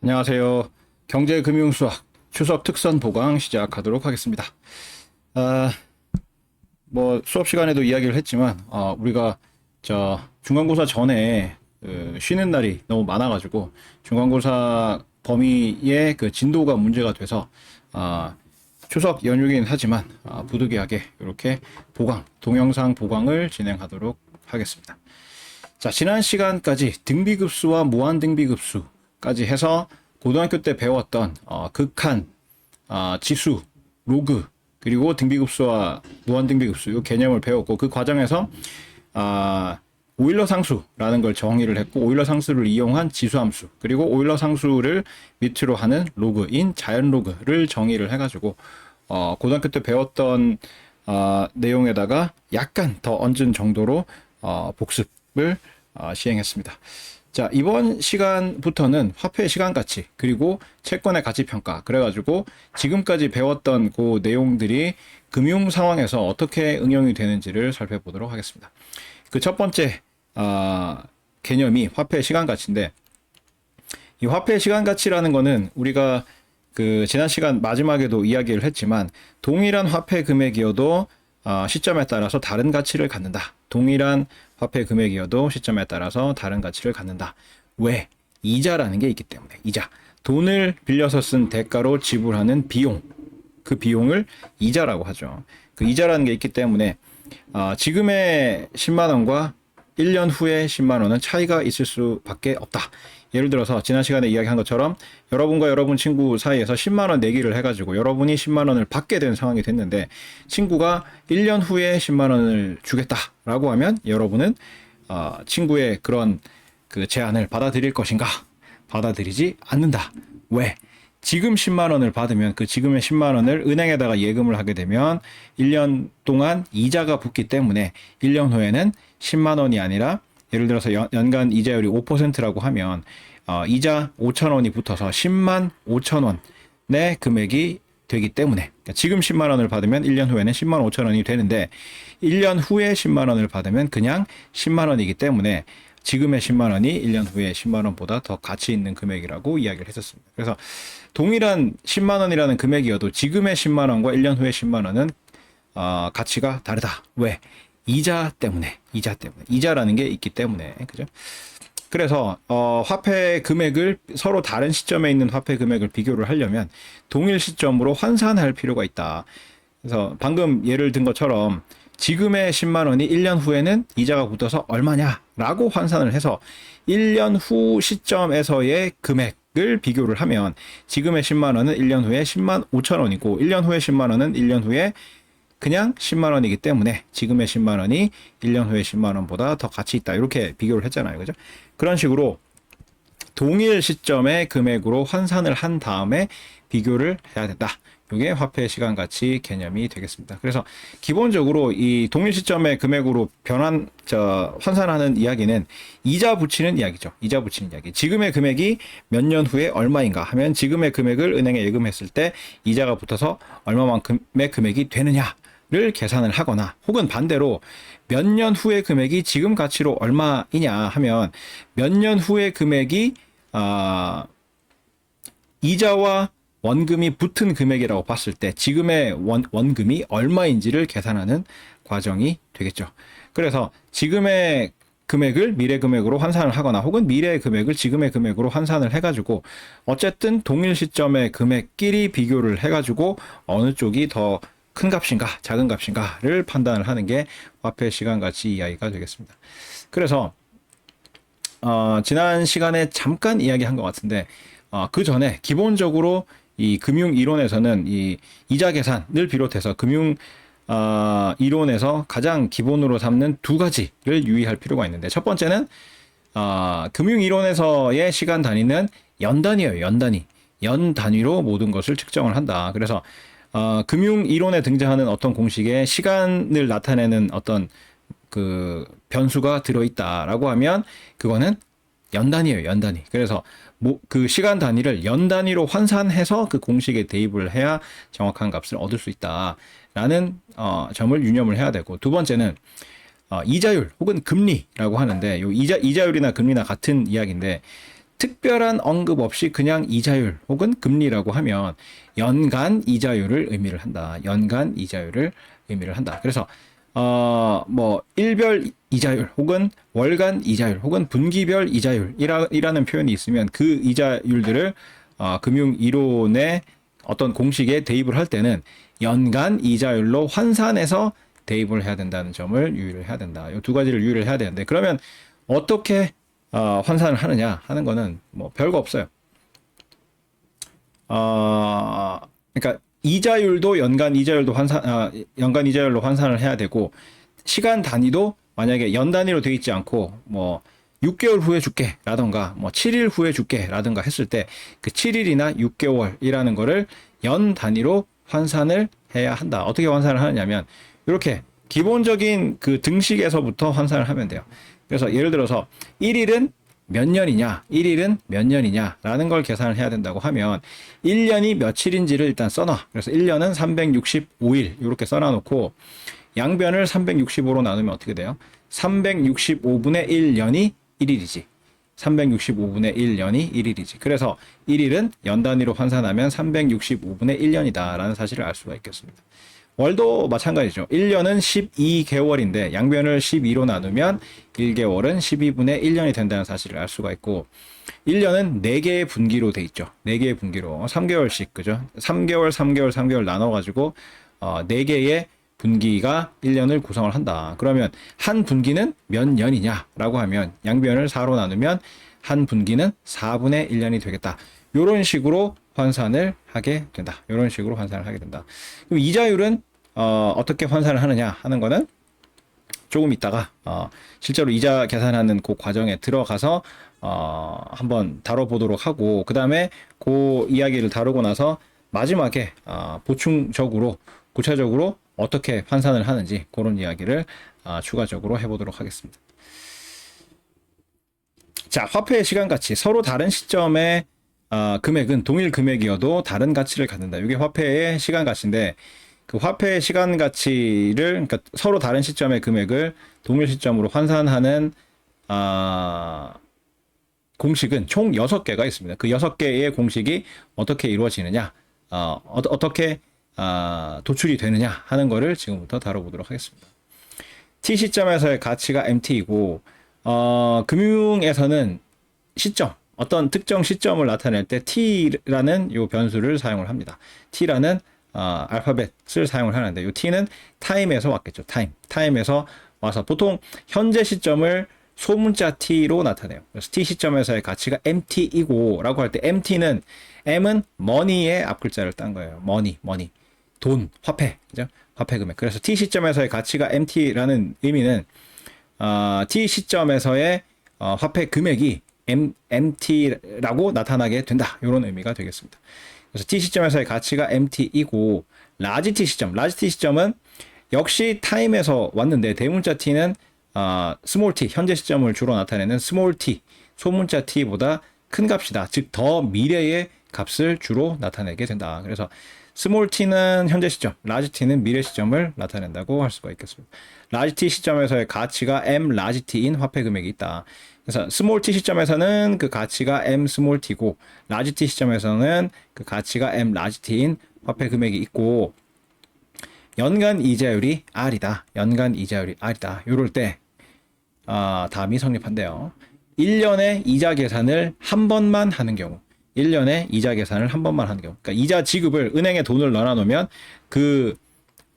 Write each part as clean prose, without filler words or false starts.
안녕하세요. 경제금융수학 추석 특선 보강 시작하도록 하겠습니다. 아, 뭐 수업 시간에도 이야기를 했지만 우리가 중간고사 전에 쉬는 날이 너무 많아가지고 중간고사 범위의 그 진도가 문제가 돼서 추석 연휴긴 하지만 부득이하게 이렇게 동영상 보강을 진행하도록 하겠습니다. 자, 지난 시간까지 등비급수와 무한등비급수까지 해서 고등학교 때 배웠던 극한, 지수, 로그, 그리고 등비급수와 무한등비급수 이 개념을 배웠고, 그 과정에서 오일러 상수라는 걸 정의를 했고, 오일러 상수를 이용한 지수함수, 그리고 오일러 상수를 밑으로 하는 로그인 자연 로그를 정의를 해가지고 고등학교 때 배웠던 내용에다가 약간 더 얹은 정도로 복습을 시행했습니다. 자, 이번 시간부터는 화폐 시간가치 그리고 채권의 가치평가, 그래가지고 지금까지 배웠던 그 내용들이 금융 상황에서 어떻게 응용이 되는지를 살펴보도록 하겠습니다. 그 첫 번째 개념이 화폐 시간가치인데, 이 화폐 시간가치라는 거는 우리가 그 지난 시간 마지막에도 이야기를 했지만, 동일한 화폐 금액이어도 시점에 따라서 다른 가치를 갖는다. 동일한 화폐 금액이어도 시점에 따라서 다른 가치를 갖는다. 왜? 이자라는 게 있기 때문에. 이자. 돈을 빌려서 쓴 대가로 지불하는 비용. 그 비용을 이자라고 하죠. 그 이자라는 게 있기 때문에 지금의 10만 원과 1년 후에 10만 원은 차이가 있을 수밖에 없다. 예를 들어서 지난 시간에 이야기한 것처럼 여러분과 여러분 친구 사이에서 10만 원 내기를 해가지고 여러분이 10만 원을 받게 된 상황이 됐는데, 친구가 1년 후에 10만 원을 주겠다라고 하면 여러분은 친구의 그런 그 제안을 받아들일 것인가? 받아들이지 않는다. 왜? 지금 10만 원을 받으면 그 지금의 10만 원을 은행에다가 예금을 하게 되면 1년 동안 이자가 붙기 때문에 1년 후에는 10만 원이 아니라, 예를 들어서 연간 이자율이 5%라고 하면 이자 5천 원이 붙어서 10만 5천 원의 금액이 되기 때문에, 그러니까 지금 10만 원을 받으면 1년 후에는 10만 5천 원이 되는데 1년 후에 10만 원을 받으면 그냥 10만 원이기 때문에 지금의 10만 원이 1년 후에 10만 원보다 더 가치 있는 금액이라고 이야기를 했었습니다. 그래서 동일한 10만 원이라는 금액이어도 지금의 10만 원과 1년 후의 10만 원은 가치가 다르다. 왜? 이자 때문에. 이자라는 게 있기 때문에. 그죠? 그래서 화폐 금액을, 서로 다른 시점에 있는 화폐 금액을 비교를 하려면 동일 시점으로 환산할 필요가 있다. 그래서 방금 예를 든 것처럼 지금의 10만 원이 1년 후에는 이자가 붙어서 얼마냐라고 환산을 해서 1년 후 시점에서의 금액을 비교를 하면 지금의 10만 원은 1년 후에 10만 5천 원이고 1년 후에 10만 원은 1년 후에 그냥 10만 원이기 때문에 지금의 10만 원이 1년 후에 10만 원보다 더 가치 있다. 이렇게 비교를 했잖아요. 그죠? 그런 식으로 동일 시점의 금액으로 환산을 한 다음에 비교를 해야 된다. 이게 화폐 시간 가치 개념이 되겠습니다. 그래서 기본적으로 이 동일 시점의 금액으로 환산하는 이야기는 이자 붙이는 이야기죠. 이자 붙이는 이야기. 지금의 금액이 몇 년 후에 얼마인가 하면 지금의 금액을 은행에 예금했을 때 이자가 붙어서 얼마만큼의 금액이 되느냐를 계산을 하거나, 혹은 반대로 몇 년 후의 금액이 지금 가치로 얼마이냐 하면 몇 년 후의 금액이 이자와 원금이 붙은 금액이라고 봤을 때 지금의 원금이 얼마인지를 계산하는 과정이 되겠죠. 그래서 지금의 금액을 미래 금액으로 환산을 하거나, 혹은 미래의 금액을 지금의 금액으로 환산을 해가지고 어쨌든 동일 시점의 금액끼리 비교를 해가지고 어느 쪽이 더 큰 값인가 작은 값인가를 판단을 하는 게 화폐 시간 가치 이야기가 되겠습니다. 그래서 지난 시간에 잠깐 이야기한 것 같은데, 그 전에 기본적으로 이 금융 이론에서는 이 이자 계산을 비롯해서 금융 이론에서 가장 기본으로 삼는 두 가지를 유의할 필요가 있는데, 첫 번째는 금융 이론에서의 시간 단위는 연 단위예요. 연 단위로 모든 것을 측정을 한다. 그래서 금융 이론에 등장하는 어떤 공식에 시간을 나타내는 어떤 그 변수가 들어있다라고 하면 그거는 연 단위예요. 연 단위. 그래서 그 시간 단위를 연 단위로 환산해서 그 공식에 대입을 해야 정확한 값을 얻을 수 있다라는 점을 유념을 해야 되고, 두 번째는 이자율 혹은 금리라고 하는데, 요 이자율이나 금리나 같은 이야기인데, 특별한 언급 없이 그냥 이자율 혹은 금리라고 하면 연간 이자율을 의미를 한다. 연간 이자율을 의미를 한다. 그래서 뭐 일별 이자율 혹은 월간 이자율 혹은 분기별 이자율이라는 표현이 있으면 그 이자율들을 금융 이론의 어떤 공식에 대입을 할 때는 연간 이자율로 환산해서 대입을 해야 된다는 점을 유의를 해야 된다. 이 두 가지를 유의를 해야 되는데 그러면 어떻게 환산을 하느냐 하는 거는 뭐 별거 없어요. 그러니까 이자율도 연간 이자율로 환산을 해야 되고 시간 단위도 만약에 연 단위로 되어 있지 않고 뭐 6개월 후에 줄게 라던가 뭐 7일 후에 줄게 라던가 했을 때 그 7일이나 6개월이라는 거를 연 단위로 환산을 해야 한다. 어떻게 환산을 하느냐면 이렇게 기본적인 그 등식에서부터 환산을 하면 돼요. 그래서 예를 들어서 1일은 몇 년이냐, 1일은 몇 년이냐 라는 걸 계산을 해야 된다고 하면 1년이 며칠인지를 일단 써놔. 그래서 1년은 365일 이렇게 써놔놓고 양변을 365로 나누면 어떻게 돼요? 365분의 1년이 1일이지. 365분의 1년이 1일이지. 그래서 1일은 연 단위로 환산하면 365분의 1년이다 라는 사실을 알 수가 있겠습니다. 월도 마찬가지죠. 1년은 12개월인데 양변을 12로 나누면 1개월은 12분의 1년이 된다는 사실을 알 수가 있고 1년은 4개의 분기로 돼 있죠. 4개의 분기로 3개월씩 그죠? 3개월, 3개월, 3개월 나눠가지고 4개의 분기가 1년을 구성을 한다. 그러면 한 분기는 몇 년이냐라고 하면 양변을 4로 나누면 한 분기는 4분의 1년이 되겠다. 이런 식으로 환산을 하게 된다. 이런 식으로 환산을 하게 된다. 그럼 이자율은 어떻게 환산을 하느냐 하는 거는 조금 있다가 실제로 이자 계산하는 그 과정에 들어가서 한번 다뤄보도록 하고 그 다음에 그 이야기를 다루고 나서 마지막에 보충적으로 구체적으로 어떻게 환산을 하는지 그런 이야기를 추가적으로 해보도록 하겠습니다. 자, 화폐의 시간 가치 서로 다른 시점에 금액은 동일 금액이어도 다른 가치를 갖는다. 이게 화폐의 시간 가치인데 그 화폐의 시간 가치를 그러니까 서로 다른 시점의 금액을 동일 시점으로 환산하는 공식은 총 6개가 있습니다. 그 6개의 공식이 어떻게 이루어지느냐, 어떻게 도출이 되느냐 하는 거를 지금부터 다뤄보도록 하겠습니다. T 시점에서의 가치가 MT이고 금융에서는 시점, 어떤 특정 시점을 나타낼 때 T라는 요 변수를 사용을 합니다. T라는 알파벳을 사용을 하는데 요 T는 타임에서 왔겠죠. 타임에서 와서 보통 현재 시점을 소문자 T로 나타내요. 그래서 T 시점에서의 가치가 MT이고 라고 할 때 MT는 M은 money의 앞글자를 딴 거예요. money. 돈, 화폐, 그죠? 화폐 금액. 그래서 T 시점에서의 가치가 MT라는 의미는 T 시점에서의 화폐 금액이 MT라고 나타나게 된다. 이런 의미가 되겠습니다. 그래서 T 시점에서의 가치가 MT이고 라지 T 시점은 역시 타임에서 왔는데 대문자 T는 스몰 t, 현재 시점을 주로 나타내는 스몰 t, 소문자 t보다 큰 값이다. 즉 더 미래의 값을 주로 나타내게 된다. 그래서 스몰 t는 현재 시점, 라지 t는 미래 시점을 나타낸다고 할 수가 있겠습니다. 라지 t 시점에서의 가치가 m 라지 t인 화폐 금액이 있다. 그래서 스몰 t 시점에서는 그 가치가 m 스몰 t고 라지 t 시점에서는 그 가치가 m 라지 t인 화폐 금액이 있고 연간 이자율이 R이다. 이럴 때 다음이 성립한대요. 1년에 이자 계산을 한 번만 하는 경우. 1년에 이자 계산을 한 번만 하는 경우. 그러니까 이자 지급을 은행에 돈을 넣어 놓으면 그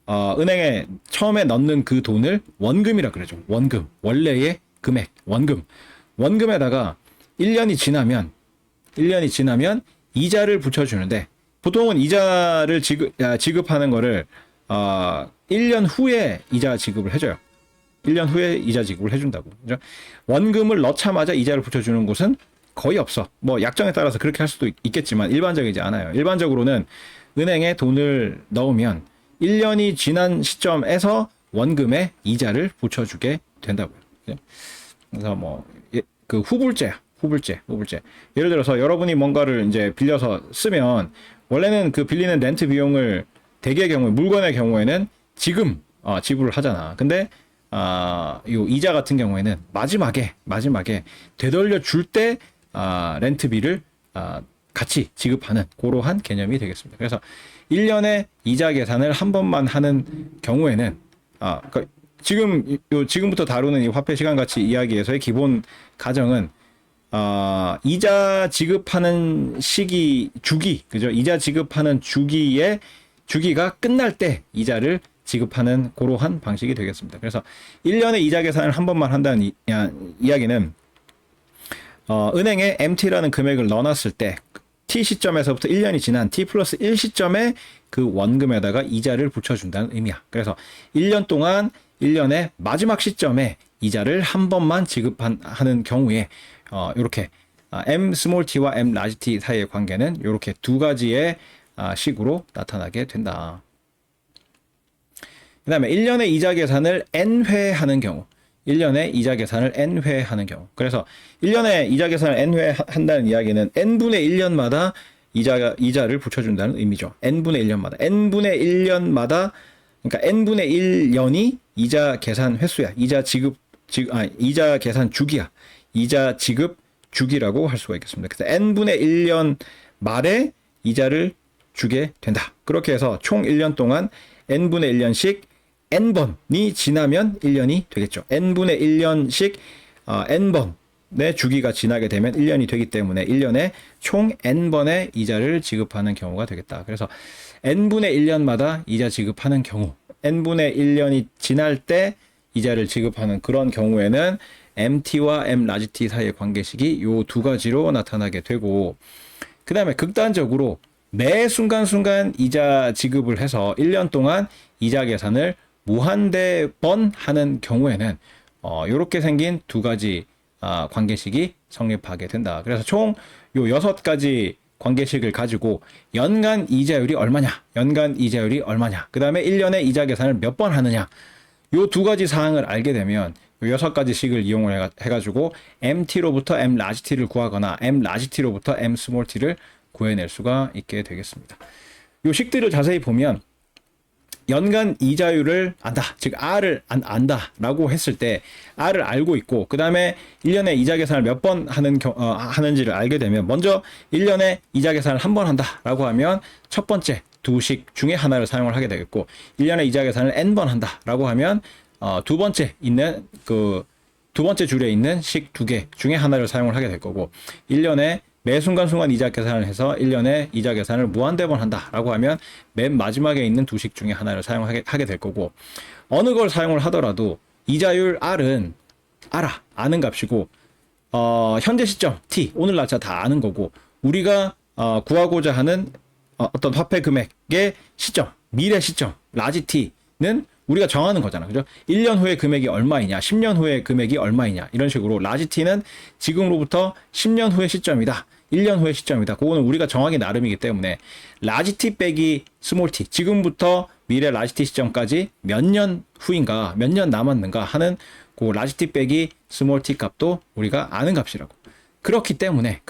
은행에 처음에 넣는 그 돈을 원금이라 그러죠. 원금. 원래의 금액. 원금에다가 1년이 지나면 이자를 붙여 주는데 보통은 이자를 지급하는 거를 1년 후에 이자 지급을 해줘요. 1년 후에 이자 지급을 해준다고. 그죠? 원금을 넣자마자 이자를 붙여주는 곳은 거의 없어. 뭐 약정에 따라서 그렇게 할 수도 있겠지만 일반적이지 않아요. 일반적으로는 은행에 돈을 넣으면 1년이 지난 시점에서 원금에 이자를 붙여주게 된다고요. 그죠? 그래서 뭐 그 후불제야. 예를 들어서 여러분이 뭔가를 이제 빌려서 쓰면 원래는 그 빌리는 렌트 비용을 대개의 경우에 물건의 경우에는 지금 지불을 하잖아. 근데 요 이자 같은 경우에는 마지막에 되돌려 줄 때 렌트비를 같이 지급하는 그러한 개념이 되겠습니다. 그래서 1년에 이자 계산을 한 번만 하는 경우에는 그러니까 지금부터 다루는 이 화폐 시간 가치 이야기에서의 기본 가정은 이자 지급하는 시기 주기 그죠? 이자 지급하는 주기가 끝날 때 이자를 지급하는 그러한 방식이 되겠습니다. 그래서 1년에 이자 계산을 한 번만 한다는 이야기는 은행에 MT라는 금액을 넣어놨을 때 T 시점에서부터 1년이 지난 T 플러스 1 시점에 그 원금에다가 이자를 붙여준다는 의미야. 그래서 1년 동안 1년의 마지막 시점에 이자를 한 번만 지급하는 경우에 이렇게 M 스몰 t와 M 라지 t 사이의 관계는 이렇게 두 가지의 식으로 나타나게 된다. 그 다음에 1년의 이자 계산을 N회 하는 경우 1년에 이자 계산을 N회 하는 경우 그래서 1년에 이자 계산을 N회 한다는 이야기는 N분의 1년마다 이자를 붙여준다는 의미죠. N분의 1년마다 그러니까 N분의 1년이 이자 계산 횟수야. 이자 계산 주기야. 이자 지급 주기라고 할 수가 있겠습니다. 그래서 N분의 1년 말에 이자를 주게 된다. 그렇게 해서 총 1년 동안 N분의 1년씩 N번이 지나면 1년이 되겠죠. N분의 1년씩 N번의 주기가 지나게 되면 1년이 되기 때문에 1년에 총 N번의 이자를 지급하는 경우가 되겠다. 그래서 N분의 1년마다 이자 지급하는 경우 N분의 1년이 지날 때 이자를 지급하는 그런 경우에는 MT와 M 라지 t 사이의 관계식이 요 두 가지로 나타나게 되고 그 다음에 극단적으로 매 순간순간 이자 지급을 해서 1년 동안 이자 계산을 무한대 번 하는 경우에는 이렇게 생긴 두 가지 관계식이 성립하게 된다. 그래서 총 요 6가지 관계식을 가지고 연간 이자율이 얼마냐, 그 다음에 1년에 이자 계산을 몇 번 하느냐, 요 두 가지 사항을 알게 되면 6가지 식을 이용을 해가지고 MT로부터 M 라지 t를 구하거나 M 라지 t로부터 M 스몰 t를 구해낼 수가 있게 되겠습니다. 요 식들을 자세히 보면 연간 이자율을 안다, 즉 R을 안다 라고 했을 때 R을 알고 있고 그 다음에 1년에 이자 계산을 몇 번 하는지를 알게 되면 먼저 1년에 이자 계산을 한 번 한다 라고 하면 첫 번째 두 식 중에 하나를 사용을 하게 되겠고 1년에 이자 계산을 N번 한다 라고 하면 두 번째 줄에 있는 식 두 개 중에 하나를 사용을 하게 될 거고 1년에 매 순간순간 이자 계산을 해서 1년에 이자 계산을 무한대번 한다라고 하면 맨 마지막에 있는 두 식 중에 하나를 사용하게 될 거고 어느 걸 사용을 하더라도 이자율 R은 아는 값이고 현재 시점 T 오늘 날짜 다 아는 거고 우리가 구하고자 하는 어떤 화폐 금액의 시점 미래 시점 라지 T는 우리가 정하는 거잖아. 그죠? 1년 후에 금액이 얼마이냐, 10년 후에 금액이 얼마이냐, 이런 식으로 라지 t는 지금으로부터 10년 후의 시점이다. 1년 후의 시점이다. 그거는 우리가 정하기 나름이기 때문에 라지 t 빼기 스몰 t, 지금부터 미래 라지 t 시점까지 몇 년 후인가, 몇 년 남았는가 하는 그 라지 t 빼기 스몰 t 값도 우리가 아는 값이라고. 그렇기 때문에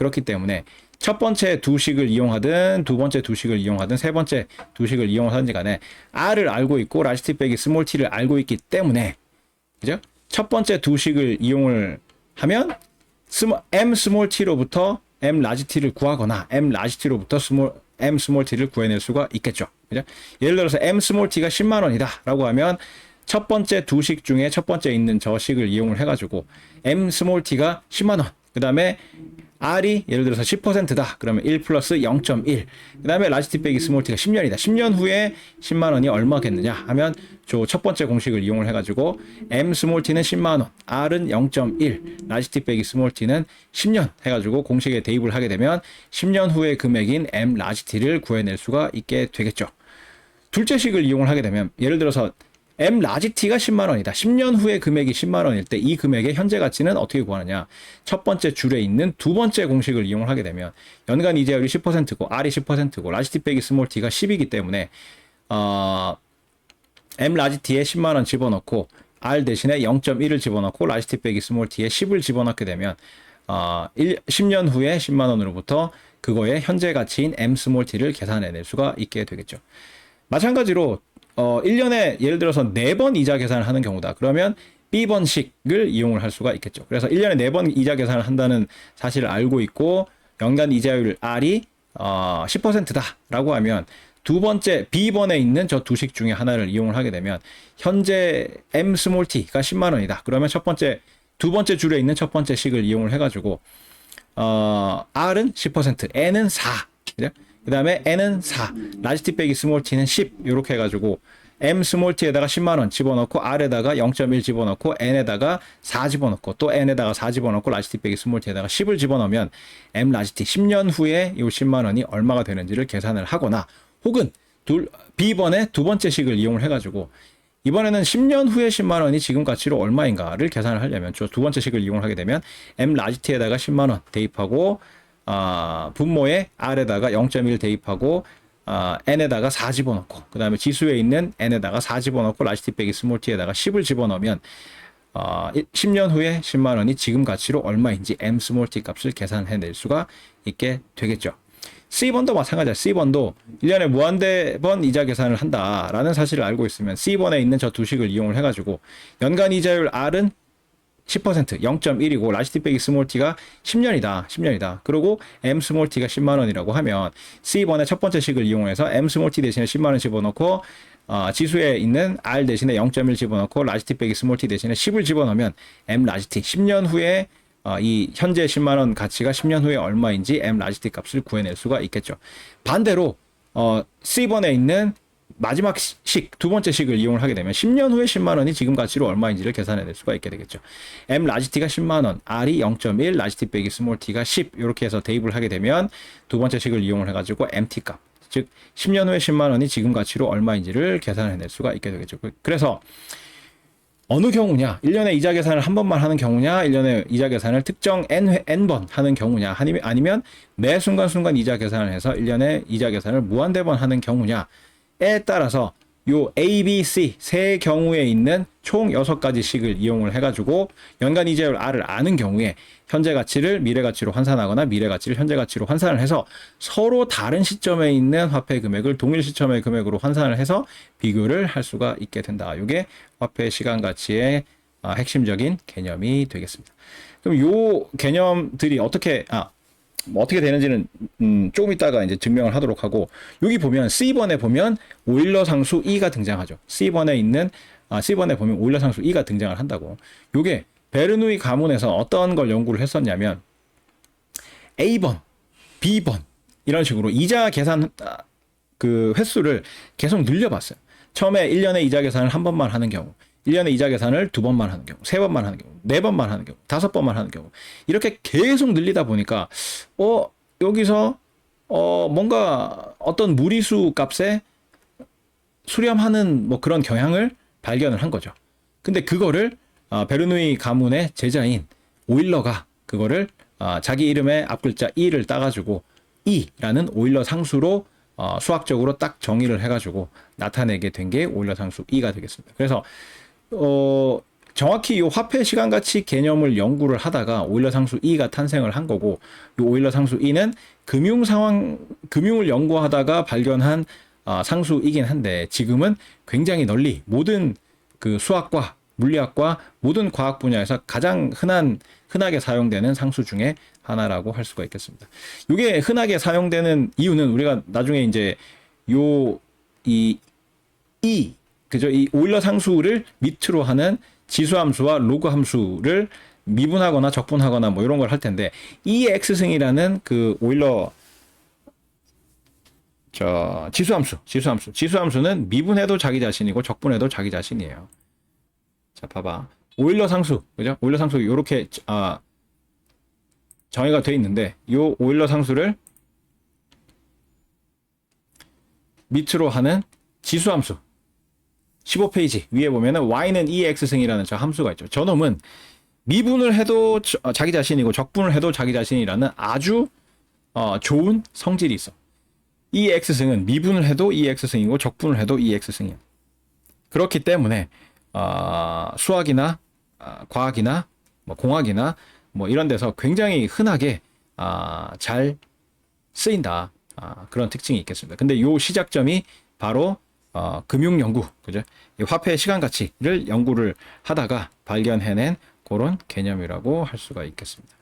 첫 번째 두 식을 이용하든 두 번째 두 식을 이용하든 세 번째 두 식을 이용하든지 간에 R을 알고 있고 라지 t 빼기 스몰 t를 알고 있기 때문에 그죠? 첫 번째 두 식을 이용을 하면 M 스몰 t로부터 M 라지 t를 구하거나 M 라지 t로부터 M 스몰 t를 구해낼 수가 있겠죠. 그죠? 예를 들어서 M 스몰 t가 10만 원이다 라고 하면 첫 번째 두 식 중에 첫 번째 있는 저 식을 이용을 해가지고 M 스몰 t가 10만 원 그 다음에 R이 예를 들어서 10%다. 그러면 1 플러스 0.1. 그 다음에 라지 t 빼기 스몰 t가 10년이다. 10년 후에 10만 원이 얼마겠느냐 하면 저 첫 번째 공식을 이용을 해가지고 M 스몰 t는 10만 원, R은 0.1, 라지 t 빼기 스몰 t는 10년 해가지고 공식에 대입을 하게 되면 10년 후의 금액인 M 라지 t를 구해낼 수가 있게 되겠죠. 둘째 식을 이용을 하게 되면 예를 들어서 M 라지 t가 10만 원이다. 10년 후에 금액이 10만 원일 때 이 금액의 현재 가치는 어떻게 구하느냐? 첫 번째 줄에 있는 두 번째 공식을 이용을 하게 되면 연간 이자율이 10%고 R이 10%고 라지 t 빼기 스몰 t가 10이기 때문에 M 라지 t에 10만 원 집어넣고 R 대신에 0.1을 집어넣고 라지 t 빼기 스몰 t에 10을 집어넣게 되면 10년 후에 10만 원으로부터 그거의 현재 가치인 M 스몰 t를 계산해낼 수가 있게 되겠죠. 마찬가지로 1년에 예를 들어서 4번 이자 계산을 하는 경우다. 그러면 B번씩을 이용을 할 수가 있겠죠. 그래서 1년에 4번 이자 계산을 한다는 사실을 알고 있고 연간 이자율 R이 10%다라고 하면 두 번째 B번에 있는 저 두 식 중에 하나를 이용을 하게 되면 현재 M 스몰 t가 10만 원이다. 그러면 두 번째 줄에 있는 첫 번째 식을 이용을 해가지고 R은 10%, N은 4. 그죠? 그 다음에 N은 4, 라지 t 빼기 스몰 t는 10 이렇게 해가지고 M 스몰 t에다가 10만 원 집어넣고 R에다가 0.1 집어넣고 N에다가 4 집어넣고 또 N에다가 4 집어넣고 라지 t 빼기 스몰 t에다가 10을 집어넣으면 M 라지 t 10년 후에 이 10만 원이 얼마가 되는지를 계산을 하거나 혹은 B번에 두 번째 식을 이용을 해가지고 이번에는 10년 후에 10만 원이 지금 가치로 얼마인가를 계산을 하려면 두 번째 식을 이용을 하게 되면 M 라지 t에다가 10만 원 대입하고 분모에 R에다가 0.1 대입하고 N에다가 4 집어넣고 그 다음에 지수에 있는 N에다가 4 집어넣고 라지 t 빼기 스몰 t에다가 10을 집어넣으면 10년 후에 10만 원이 지금 가치로 얼마인지 M 스몰 t 값을 계산해낼 수가 있게 되겠죠. C번도 마찬가지야. C번도 1년에 무한대번 이자 계산을 한다라는 사실을 알고 있으면 C번에 있는 저 두 식을 이용을 해가지고 연간 이자율 R은 10%, 0.1이고 라지 t 빼기 스몰 t가 10년이다. 그리고 M 스몰 t가 10만 원이라고 하면 C번의 첫 번째 식을 이용해서 M 스몰 t 대신에 10만 원 집어넣고 지수에 있는 R 대신에 0.1 집어넣고 라지 t 빼기 스몰 t 대신에 10을 집어넣으면 M 라지 t 10년 후에 이 현재 10만 원 가치가 10년 후에 얼마인지 M 라지 t 값을 구해낼 수가 있겠죠. 반대로 C번에 있는 마지막 두 번째 식을 이용을 하게 되면 10년 후에 10만 원이 지금 가치로 얼마인지를 계산해낼 수가 있게 되겠죠. M 라지 t가 10만 원, R이 0.1, 라지 t 빼기 스몰 t가 10 이렇게 해서 대입을 하게 되면 두 번째 식을 이용을 해가지고 MT 값, 즉 10년 후에 10만 원이 지금 가치로 얼마인지를 계산해낼 수가 있게 되겠죠. 그래서 어느 경우냐, 1년에 이자 계산을 한 번만 하는 경우냐, 1년에 이자 계산을 특정 N번 하는 경우냐, 아니면 매 순간순간 이자 계산을 해서 1년에 이자 계산을 무한대번 하는 경우냐에 따라서 요 A, B, C 세 경우에 있는 총 6가지 식을 이용을 해가지고 연간 이자율 R을 아는 경우에 현재 가치를 미래 가치로 환산하거나 미래 가치를 현재 가치로 환산을 해서 서로 다른 시점에 있는 화폐 금액을 동일 시점의 금액으로 환산을 해서 비교를 할 수가 있게 된다. 이게 화폐 시간 가치의 핵심적인 개념이 되겠습니다. 그럼 요 개념들이 어떻게 되는지는 조금 이따가 이제 증명을 하도록 하고, 여기 보면 C번에 보면 오일러 상수 E가 등장하죠. C번에 보면 오일러 상수 E가 등장을 한다고. 요게 베르누이 가문에서 어떤 걸 연구를 했었냐면 A번, B번 이런 식으로 이자 계산 그 횟수를 계속 늘려봤어요. 처음에 1년에 이자 계산을 한 번만 하는 경우, 1년에 이자 계산을 2번만 하는 경우, 3번만 하는 경우, 4번만 하는 경우, 5번만 하는 경우 이렇게 계속 늘리다 보니까 여기서 뭔가 어떤 무리수 값에 수렴하는 뭐 그런 경향을 발견을 한 거죠. 근데 그거를 베르누이 가문의 제자인 오일러가 그거를 자기 이름의 앞글자 E를 따가지고 E라는 오일러 상수로 수학적으로 딱 정의를 해가지고 나타내게 된 게 오일러 상수 E가 되겠습니다. 그래서 정확히 이 화폐 시간 가치 개념을 연구를 하다가 오일러 상수 E가 탄생을 한 거고, 이 오일러 상수 E는 금융을 연구하다가 발견한 상수이긴 한데 지금은 굉장히 널리 모든 그 수학과 물리학과 모든 과학 분야에서 가장 흔하게 사용되는 상수 중에 하나라고 할 수가 있겠습니다. 이게 흔하게 사용되는 이유는 우리가 나중에 이제 이 오일러 상수를 밑으로 하는 지수함수와 로그 함수를 미분하거나 적분하거나 뭐 이런 걸 할 텐데, 이 X승이라는 그 오일러 지수함수는 미분해도 자기 자신이고 적분해도 자기 자신이에요. 자, 봐봐. 오일러 상수, 그죠? 오일러 상수 요렇게 정의가 돼 있는데, 요 오일러 상수를 밑으로 하는 지수함수 15페이지 위에 보면은 y는 2x승이라는 저 함수가 있죠. 저놈은 미분을 해도 자기 자신이고 적분을 해도 자기 자신이라는 아주 좋은 성질이 있어. 2x승은 미분을 해도 2x승이고 적분을 해도 2x승이에요. 그렇기 때문에 수학이나 과학이나 뭐 공학이나 뭐 이런 데서 굉장히 흔하게 잘 쓰인다. 그런 특징이 있겠습니다. 근데 요 시작점이 바로 금융 연구, 그죠? 이 화폐의 시간 가치를 연구를 하다가 발견해낸 그런 개념이라고 할 수가 있겠습니다.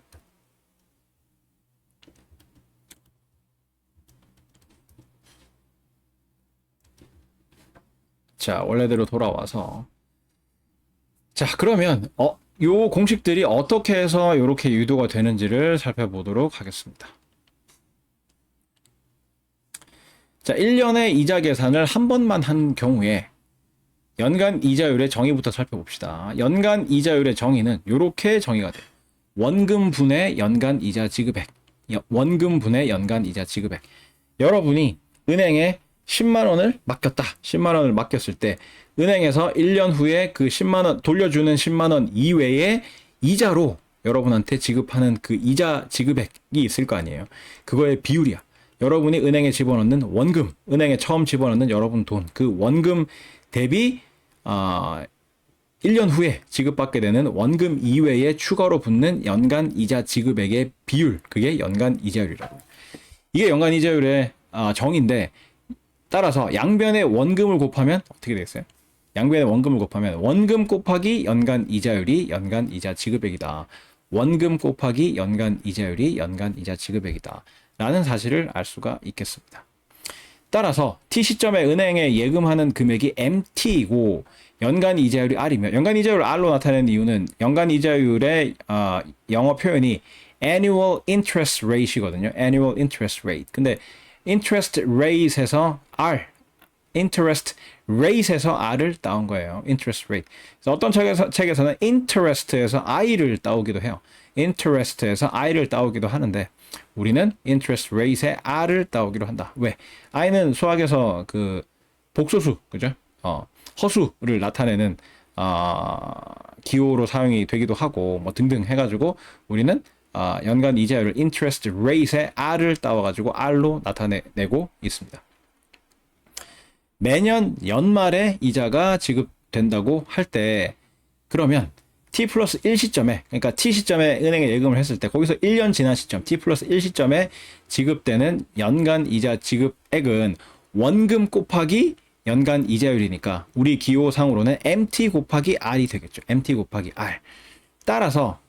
자, 원래대로 돌아와서 자, 그러면 요 공식들이 어떻게 해서 이렇게 유도가 되는지를 살펴보도록 하겠습니다. 자, 1년의 이자 계산을 한 번만 한 경우에 연간 이자율의 정의부터 살펴봅시다. 연간 이자율의 정의는 이렇게 정의가 돼요. 원금분의 연간 이자 지급액. 원금분의 연간 이자 지급액. 여러분이 은행에 10만 원을 맡겼다. 10만 원을 맡겼을 때 은행에서 1년 후에 그 10만 원 돌려주는 10만 원 이외에 이자로 여러분한테 지급하는 그 이자 지급액이 있을 거 아니에요. 그거의 비율이야. 여러분이 은행에 집어넣는 원금, 은행에 처음 집어넣는 여러분 돈, 그 원금 대비 1년 후에 지급받게 되는 원금 이외에 추가로 붙는 연간 이자 지급액의 비율, 그게 연간 이자율이라고요. 이게 연간 이자율의 정의인데, 따라서 양변의 원금을 곱하면 어떻게 되겠어요? 양변의 원금을 곱하면 원금 곱하기 연간 이자율이 연간 이자 지급액이다. 원금 곱하기 연간 이자율이 연간 이자 지급액이다. 라는 사실을 알 수가 있겠습니다. 따라서 T 시점에 은행에 예금하는 금액이 MT이고 연간 이자율이 R이면, 연간 이자율을 R로 나타내는 이유는 연간 이자율의 영어 표현이 annual interest rate이거든요. annual interest rate. 근데 interest rate에서 R, interest rate에서 R을 따온 거예요. interest rate. 그래서 어떤 책에서는 interest에서 I를 따오기도 해요. interest에서 I를 따오기도 하는데 우리는 interest rate에 R을 따오기로 한다. 왜? I는 수학에서 그 복소수, 그죠? 허수를 나타내는 기호로 사용이 되기도 하고 뭐 등등 해가지고 우리는 연간 이자율을 interest rate에 R을 따와가지고 R로 나타내고 있습니다. 매년 연말에 이자가 지급된다고 할 때 그러면 T 플러스 1 시점에, 그러니까 T 시점에 은행에 예금을 했을 때 거기서 1년 지난 시점, T 플러스 1 시점에 지급되는 연간 이자 지급액은 원금 곱하기 연간 이자율이니까 우리 기호상으로는 MT 곱하기 R이 되겠죠. MT 곱하기 R. 따라서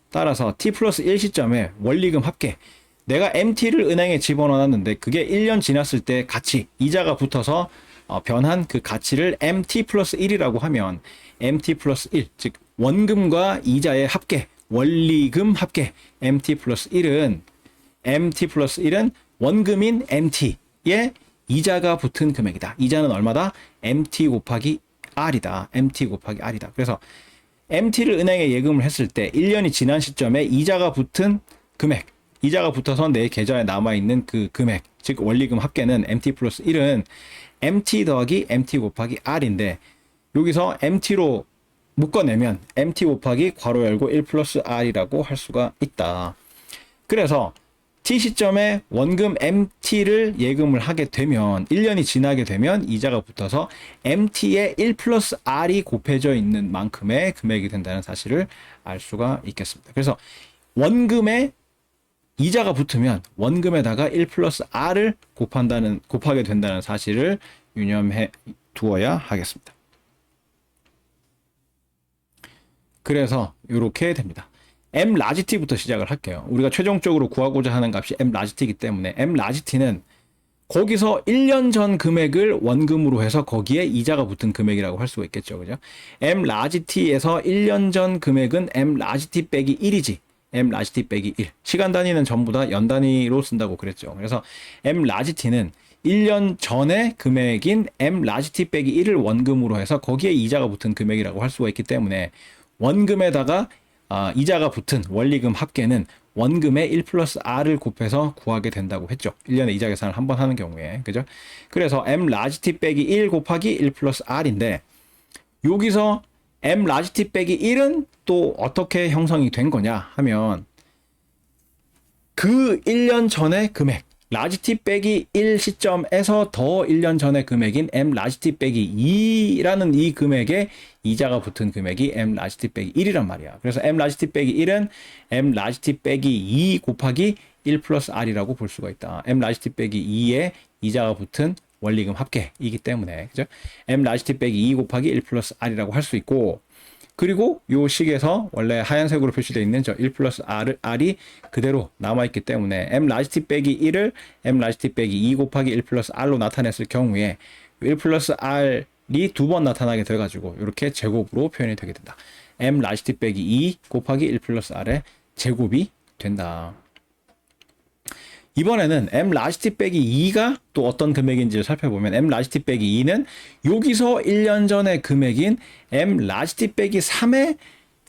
T 플러스 1 시점에 원리금 합계, 내가 MT를 은행에 집어넣었는데 그게 1년 지났을 때 가치, 이자가 붙어서 변한 그 가치를 MT 플러스 1이라고 하면 MT 플러스 1, 즉 원금과 이자의 합계, 원리금 합계 MT 플러스 1은 원금인 MT에 이자가 붙은 금액이다. 이자는 얼마다? MT 곱하기 R이다. MT 곱하기 R이다. 그래서 MT를 은행에 예금을 했을 때 1년이 지난 시점에 이자가 붙은 금액, 이자가 붙어서 내 계좌에 남아있는 그 금액, 즉 원리금 합계는 MT 플러스 1은 MT 더하기 MT 곱하기 R인데 여기서 MT로 묶어내면 MT 곱하기 괄호 열고 1 플러스 R이라고 할 수가 있다. 그래서 T 시점에 원금 MT를 예금을 하게 되면 1년이 지나게 되면 이자가 붙어서 MT에 1 플러스 R이 곱해져 있는 만큼의 금액이 된다는 사실을 알 수가 있겠습니다. 그래서 원금에 이자가 붙으면 원금에다가 1 플러스 R을 곱하게 된다는 사실을 유념해 두어야 하겠습니다. 그래서 이렇게 됩니다. M 라지 T부터 시작을 할게요. 우리가 최종적으로 구하고자 하는 값이 M 라지 T이기 때문에 M 라지 T는 거기서 1년 전 금액을 원금으로 해서 거기에 이자가 붙은 금액이라고 할 수가 있겠죠. 그죠? M 라지 T에서 1년 전 금액은 M 라지 T 빼기 1이지. M 라지 T 빼기 1. 시간 단위는 전부 다 연 단위로 쓴다고 그랬죠. 그래서 M 라지 T는 1년 전의 금액인 M 라지 T 빼기 1을 원금으로 해서 거기에 이자가 붙은 금액이라고 할 수가 있기 때문에 원금에다가 이자가 붙은 원리금 합계는 원금에 1 플러스 R을 곱해서 구하게 된다고 했죠. 1년에 이자 계산을 한 번 하는 경우에. 그죠? 그래서 M 라지 T 빼기 1 곱하기 1 플러스 R인데 여기서 M 라지 T 빼기 1은 또 어떻게 형성이 된 거냐 하면 그 1년 전의 금액, 라지 T 빼기 1 시점에서 더 1년 전의 금액인 M 라지 T 빼기 2라는 이 금액에 이자가 붙은 금액이 M 라지 T 빼기 1이란 말이야. 그래서 M 라지 T 빼기 1은 M 라지 T 빼기 2 곱하기 1 플러스 R이라고 볼 수가 있다. M 라지 T 빼기 2에 이자가 붙은 원리금 합계이기 때문에, 그죠? m 라지 t 빼기 2 곱하기 1 플러스 r이라고 할 수 있고, 그리고 요 식에서 원래 하얀색으로 표시되어 있는 저 1 플러스 r이 그대로 남아있기 때문에 m 라지 t 빼기 1을 m 라지 t 빼기 2 곱하기 1 플러스 r로 나타냈을 경우에 1 플러스 r이 두 번 나타나게 돼가지고 이렇게 제곱으로 표현이 되게 된다. m 라지 t 빼기 2 곱하기 1 플러스 r의 제곱이 된다. 이번에는 m 라지 t 빼기 2가 또 어떤 금액인지를 살펴보면 m 라지 t 빼기 2는 여기서 1년 전의 금액인 m 라지 t 빼기 3의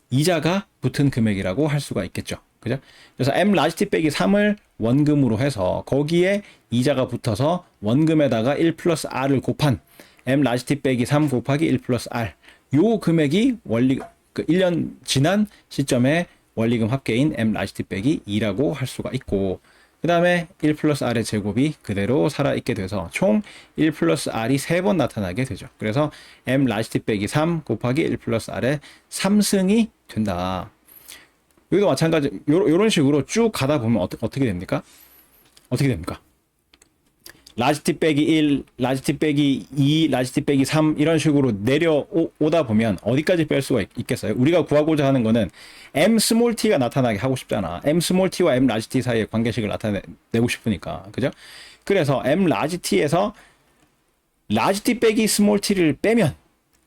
이자가 붙은 금액이라고 할 수가 있겠죠. 그죠? 그래서 m 라지 t 빼기 3을 원금으로 해서 거기에 이자가 붙어서 원금에다가 1 플러스 r을 곱한 m 라지 t 빼기 3 곱하기 1 플러스 r, 요 금액이 원리 그 1년 지난 시점에 원리금 합계인 m 라지 t 빼기 2라고 할 수가 있고, 그 다음에 1 플러스 r의 제곱이 그대로 살아있게 돼서 총 1 플러스 r이 3번 나타나게 되죠. 그래서 m 라지 t 빼기 3 곱하기 1 플러스 r의 3승이 된다. 여기도 마찬가지, 요런 식으로 쭉 가다 보면 어떻게 됩니까? 어떻게 됩니까? 라지 t 빼기 1, 라지 t 빼기 2, 라지 t 빼기 3 이런 식으로 내려오다 보면 어디까지 뺄 수가 있겠어요? 우리가 구하고자 하는 거는 m 스몰 t가 나타나게 하고 싶잖아. m 스몰 t와 m 라지 t 사이의 관계식을 나타내고 싶으니까. 그죠? 그래서 m 라지 t에서 라지 t 빼기 스몰 t를 빼면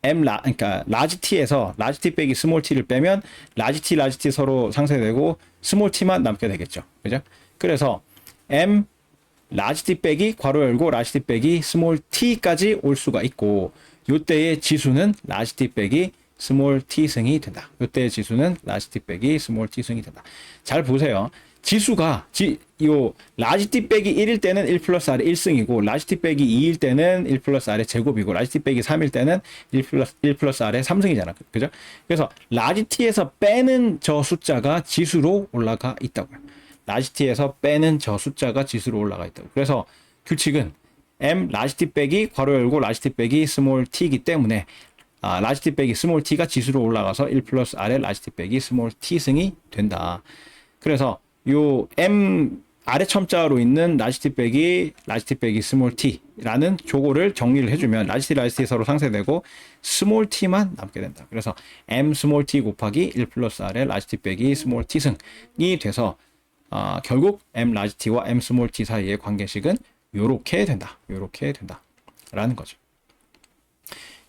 그러니까 라지 t에서 라지 t 빼기 스몰 t를 빼면 라지 t 서로 상쇄되고 스몰 t만 남게 되겠죠. 그죠? 그래서 m 라지 t 빼기 괄호 열고 라지 t 빼기 스몰 t까지 올 수가 있고, 요때의 지수는 라지 t 빼기 스몰 t 승이 된다. 요때의 지수는 라지 t 빼기 스몰 t 승이 된다. 잘 보세요. 지수가 요 라지 t 빼기 1일 때는 1 플러스 r의 1승이고, 라지 t 빼기 2일 때는 1 플러스 r의 제곱이고, 라지 t 빼기 3일 때는 1 플러스 r의 3승이잖아. 그죠? 그래서 라지 t에서 빼는 저 숫자가 지수로 올라가 있다고요. 라지 t에서 빼는 저 숫자가 지수로 올라가 있다고. 그래서 규칙은 m 라지 t 빼기 괄호 열고 라지 t 빼기 스몰 t이기 때문에 라지 t 빼기 스몰 t가 지수로 올라가서 1 플러스 r의 라지 t 빼기 스몰 t 승이 된다. 그래서 요 m 아래 첨자로 있는 라지 t 빼기 스몰 t라는 조고를 정리를 해주면 라지 t 서로 상쇄되고 스몰 t만 남게 된다. 그래서 m 스몰 t 곱하기 1 플러스 r의 라지 t 빼기 스몰 t 승이 돼서 결국 m 라지 t와 m 스몰 t 사이의 관계식은 요렇게 된다. 요렇게 된다. 라는 거죠.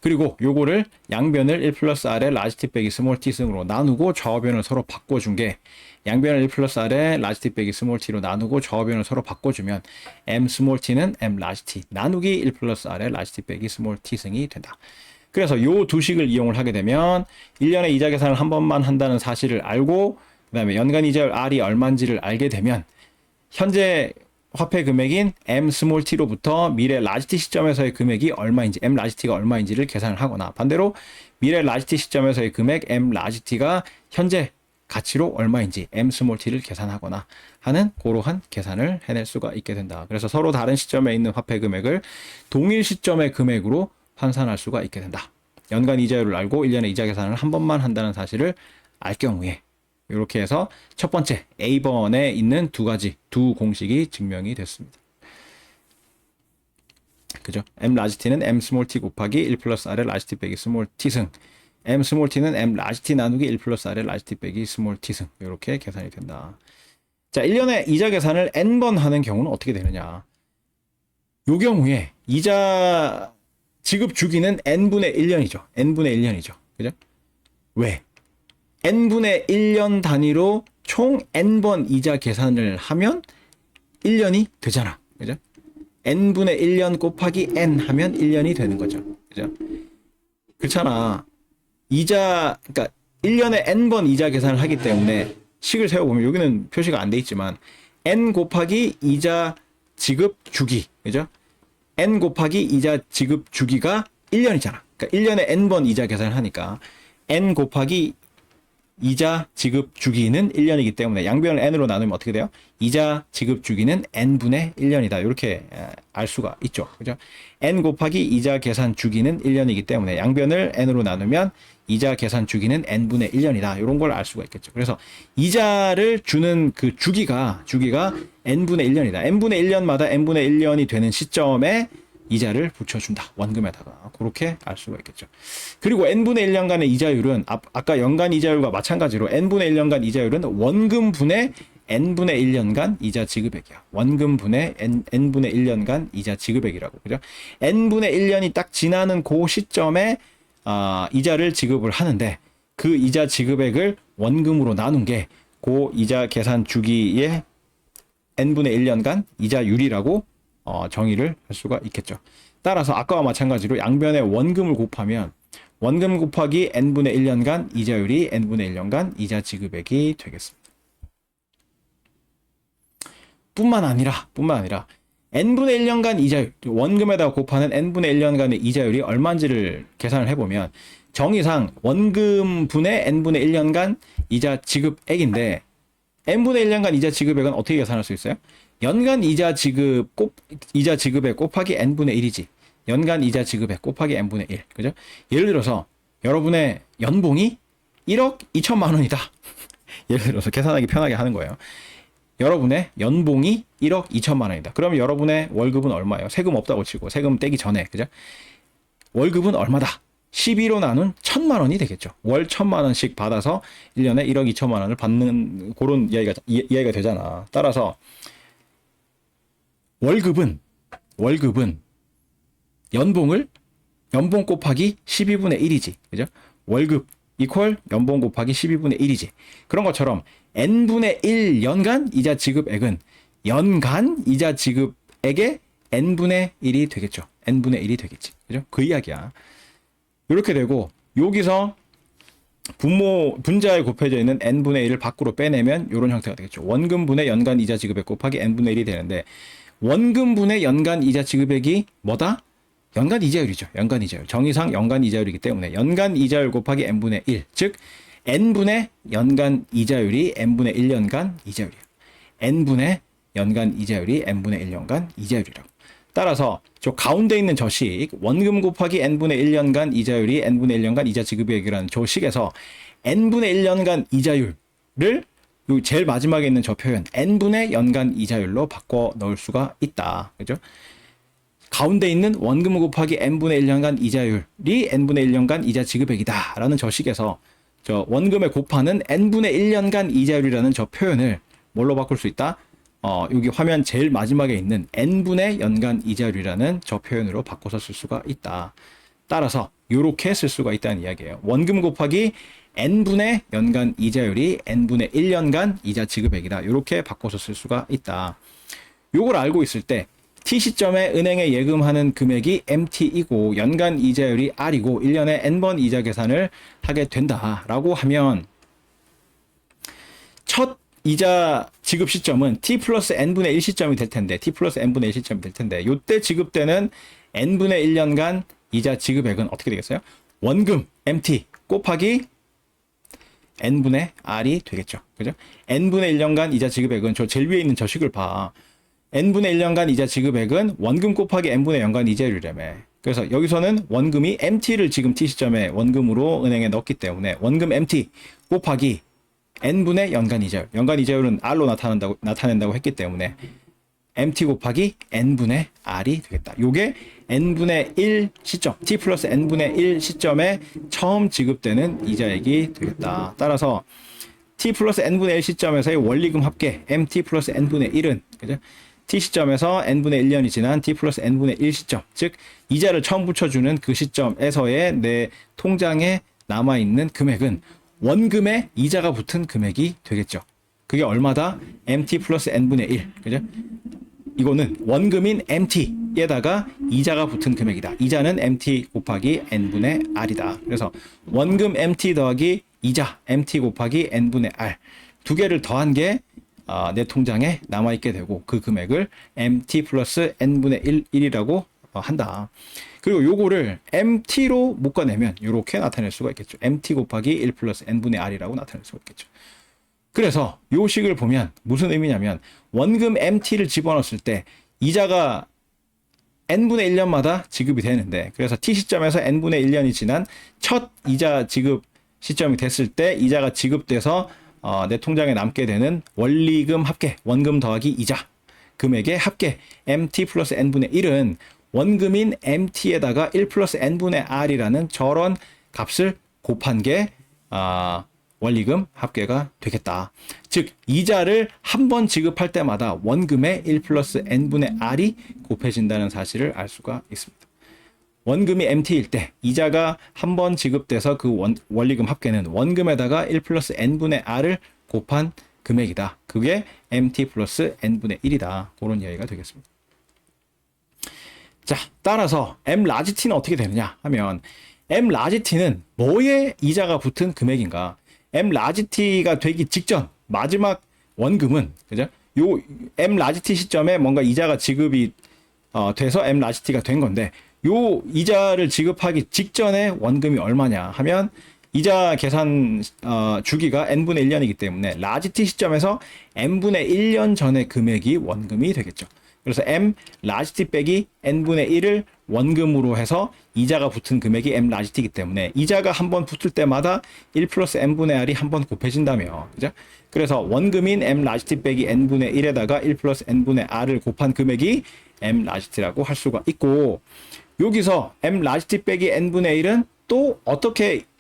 그리고 요거를 양변을 1 플러스 r의 라지 t 빼기 스몰 t 승으로 나누고 좌우변을 서로 바꿔준 게, 양변을 1 플러스 r의 라지 t 빼기 스몰 t로 나누고 좌우변을 서로 바꿔주면 m 스몰 t는 m 라지 t 나누기 1 플러스 r의 라지 t 빼기 스몰 t 승이 된다. 그래서 요 두 식을 이용을 하게 되면 1년에 이자 계산을 한 번만 한다는 사실을 알고, 그 다음에 연간 이자율 R이 얼마인지를 알게 되면 현재 화폐 금액인 M 스몰 t로부터 미래 라지 t 시점에서의 금액이 얼마인지, M 라지 t가 얼마인지를 계산을 하거나, 반대로 미래 라지 t 시점에서의 금액 M 라지 t가 현재 가치로 얼마인지 M 스몰 t를 계산하거나 하는 그러한 계산을 해낼 수가 있게 된다. 그래서 서로 다른 시점에 있는 화폐 금액을 동일 시점의 금액으로 환산할 수가 있게 된다. 연간 이자율을 알고 1년에 이자 계산을 한 번만 한다는 사실을 알 경우에 이렇게 해서 첫 번째 A번에 있는 두 공식이 증명이 됐습니다. 그죠? M 라지 t는 M 스몰 t 곱하기 1 플러스 r의 라지 t 빼기 스몰 t 승, M 스몰 t는 M 라지 t 나누기 1 플러스 r의 라지 t 빼기 스몰 t 승, 이렇게 계산이 된다. 자, 1년에 이자 계산을 n번 하는 경우는 어떻게 되느냐? 요 경우에 이자 지급 주기는 n분의 1년이죠. n분의 1년이죠. 그죠? 왜? n분의 1년 단위로 총 n번 이자 계산을 하면 1년이 되잖아. 그죠? n분의 1년 곱하기 n 하면 1년이 되는 거죠. 그죠? 그렇잖아. 그러니까 1년에 n번 이자 계산을 하기 때문에 식을 세워보면 여기는 표시가 안 돼 있지만 n 곱하기 이자 지급 주기. 그죠? n 곱하기 이자 지급 주기가 1년이잖아. 그러니까 1년에 n번 이자 계산을 하니까 n 곱하기 이자 지급 주기는 1년이기 때문에 양변을 n으로 나누면 어떻게 돼요? 이자 지급 주기는 n분의 1년이다. 이렇게 알 수가 있죠. 그죠? n 곱하기 이자 계산 주기는 1년이기 때문에 양변을 n으로 나누면 이자 계산 주기는 n분의 1년이다. 이런 걸 알 수가 있겠죠. 그래서 이자를 주는 그 주기가 n분의 1년이다. n분의 1년마다 n분의 1년이 되는 시점에 이자를 붙여준다. 원금에다가. 그렇게 알 수가 있겠죠. 그리고 n분의 1년간의 이자율은 아까 연간 이자율과 마찬가지로 n분의 1년간 이자율은 원금분의 n분의 1년간 이자 지급액이야. 원금분의 n분의 1년간 이자 지급액이라고. 그죠? n분의 1년이 딱 지나는 그 시점에 이자를 지급을 하는데 그 이자 지급액을 원금으로 나눈 게 그 이자 계산 주기의 n분의 1년간 이자율이라고 정의를 할 수가 있겠죠. 따라서 아까와 마찬가지로 양변에 원금을 곱하면 원금 곱하기 n분의 1년간 이자율이 n분의 1년간 이자 지급액이 되겠습니다. 뿐만 아니라 n분의 1년간 이자율, 원금에다가 곱하는 n분의 1년간의 이자율이 얼마인지를 계산을 해보면 정의상 원금분의 n분의 1년간 이자 지급액인데 n분의 1년간 이자 지급액은 어떻게 계산할 수 있어요? 연간 이자 지급액 곱하기 n분의 1이지. 연간 이자 지급액 곱하기 n분의 1. 그죠? 예를 들어서 여러분의 연봉이 1억 2천만 원이다. 예를 들어서 계산하기 편하게 하는 거예요. 여러분의 연봉이 1억 2천만 원이다. 그러면 여러분의 월급은 얼마예요? 세금 없다고 치고 세금 떼기 전에. 그죠? 월급은 얼마다? 12로 나눈 1,000만 원이 되겠죠. 월 1,000만 원씩 받아서 1년에 1억 2천만 원을 받는 그런 이야기가 되잖아. 따라서 월급은 연봉 곱하기 12분의 1이지. 그죠? 월급 이퀄 연봉 곱하기 12분의 1이지. 그런 것처럼 n분의 1 연간 이자 지급액은 연간 이자 지급액의 n분의 1이 되겠죠. n분의 1이 되겠지. 그죠? 그 이야기야. 이렇게 되고 여기서 분자에 곱해져 있는 n분의 1을 밖으로 빼내면 이런 형태가 되겠죠. 원금분의 연간 이자 지급액 곱하기 n분의 1이 되는데 원금분의 연간 이자 지급액이 뭐다? 연간 이자율이죠. 연간 이자율. 정의상 연간 이자율이기 때문에 연간 이자율 곱하기 n분의 1. 즉 n분의 연간 이자율이 n분의 1년간 이자율이야. n분의 연간 이자율이 n분의 1년간 이자율이라고. 따라서 저 가운데 있는 저식 원금 곱하기 n분의 1년간 이자율이 n분의 1년간 이자 지급액이라는 저 식에서 n분의 1년간 이자율을 제일 마지막에 있는 저 표현 n분의 연간 이자율로 바꿔 넣을 수가 있다. 그죠? 가운데 있는 원금 곱하기 n분의 1년간 이자율이 n분의 1년간 이자 지급액이다 라는 저 식에서 저 원금에 곱하는 n분의 1년간 이자율이라는 저 표현을 뭘로 바꿀 수 있다? 여기 화면 제일 마지막에 있는 n분의 연간 이자율이라는 저 표현으로 바꿔서 쓸 수가 있다. 따라서 이렇게 쓸 수가 있다는 이야기예요. 원금 곱하기 n분의 연간 이자율이 n분의 1년간 이자 지급액이다. 이렇게 바꿔서 쓸 수가 있다. 요걸 알고 있을 때 T 시점에 은행에 예금하는 금액이 MT이고 연간 이자율이 R이고 1년에 n번 이자 계산을 하게 된다라고 하면 첫 이자 지급 시점은 T 플러스 N분의 1 시점이 될 텐데 T 플러스 N분의 1 시점이 될 텐데 요때 지급되는 N분의 1년간 이자 지급액은 어떻게 되겠어요? 원금 MT 곱하기 N분의 R이 되겠죠. 그죠? N분의 1년간 이자 지급액은 저 제일 위에 있는 저 식을 봐. N분의 1년간 이자 지급액은 원금 곱하기 N분의 연간 이자율이라며. 그래서 여기서는 원금이 MT를 지금 T 시점에 원금으로 은행에 넣었기 때문에 원금 MT 곱하기 n분의 연간 이자율. 연간 이자율은 r로 나타낸다고 했기 때문에 mt 곱하기 n분의 r이 되겠다. 요게 n분의 1 시점, t 플러스 n분의 1 시점에 처음 지급되는 이자액이 되겠다. 따라서 t 플러스 n분의 1 시점에서의 원리금 합계 mt 플러스 n분의 1은 그죠? t 시점에서 n분의 1년이 지난 t 플러스 n분의 1 시점, 즉 이자를 처음 붙여주는 그 시점에서의 내 통장에 남아있는 금액은 원금에 이자가 붙은 금액이 되겠죠. 그게 얼마다? MT 플러스 N분의 1. 그죠? 이거는 원금인 MT에다가 이자가 붙은 금액이다. 이자는 MT 곱하기 N분의 R이다. 그래서 원금 MT 더하기 이자 MT 곱하기 N분의 R. 두 개를 더한 게 내 통장에 남아있게 되고 그 금액을 MT 플러스 N분의 1이라고 한다. 그리고 요거를 MT로 묶어내면 이렇게 나타낼 수가 있겠죠. MT 곱하기 1 플러스 N분의 R이라고 나타낼 수가 있겠죠. 그래서 요 식을 보면 무슨 의미냐면 원금 MT를 집어넣었을 때 이자가 N분의 1년마다 지급이 되는데 그래서 T 시점에서 N분의 1년이 지난 첫 이자 지급 시점이 됐을 때 이자가 지급돼서 내 통장에 남게 되는 원리금 합계, 원금 더하기 이자 금액의 합계 MT 플러스 N분의 1은 원금인 MT에다가 1 플러스 N분의 R이라는 저런 값을 곱한 게 원리금 합계가 되겠다. 즉 이자를 한 번 지급할 때마다 원금의 1 플러스 N분의 R이 곱해진다는 사실을 알 수가 있습니다. 원금이 MT일 때 이자가 한 번 지급돼서 그 원리금 합계는 원금에다가 1 플러스 N분의 R을 곱한 금액이다. 그게 MT 플러스 N분의 1이다. 그런 이야기가 되겠습니다. 자, 따라서 M 라지 T는 어떻게 되느냐 하면 M 라지 T는 뭐에 이자가 붙은 금액인가? M 라지 T가 되기 직전 마지막 원금은 그죠? 요 M 라지 T 시점에 뭔가 이자가 지급이 돼서 M 라지 T가 된 건데 요 이자를 지급하기 직전에 원금이 얼마냐 하면 이자 계산 주기가 n분의 1년이기 때문에 라지 t 시점에서 n분의 1년 전의 금액이 원금이 되겠죠. 그래서 m 라지 t 빼기 n분의 1을 원금으로 해서 이자가 붙은 금액이 m 라지 t이기 때문에 이자가 한번 붙을 때마다 1 플러스 n분의 r이 한번 곱해진다며. 그죠? 그래서 원금인 m 라지 t 빼기 n분의 1에다가 1 플러스 n분의 r을 곱한 금액이 m 라지 t라고 할 수가 있고 여기서 m 라지 t 빼기 n분의 1은 또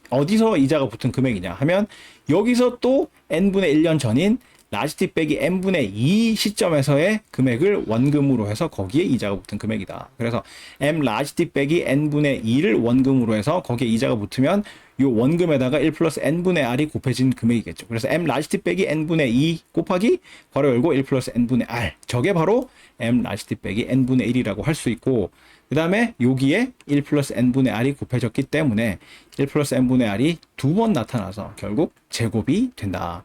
어디서 이자가 붙은 금액이냐 하면 여기서 또 n분의 1년 전인 라지 t 빼기 n분의 2 시점에서의 금액을 원금으로 해서 거기에 이자가 붙은 금액이다. 그래서 m 라지 t 빼기 n분의 2를 원금으로 해서 거기에 이자가 붙으면 이 원금에다가 1 플러스 n분의 r이 곱해진 금액이겠죠. 그래서 m 라지 t 빼기 n분의 2 곱하기 괄호 열고 1 플러스 n분의 r 저게 바로 m 라지 t 빼기 n분의 1이라고 할 수 있고 그 다음에 여기에 1 플러스 n분의 r이 곱해졌기 때문에 1 플러스 n분의 r이 두 번 나타나서 결국 제곱이 된다.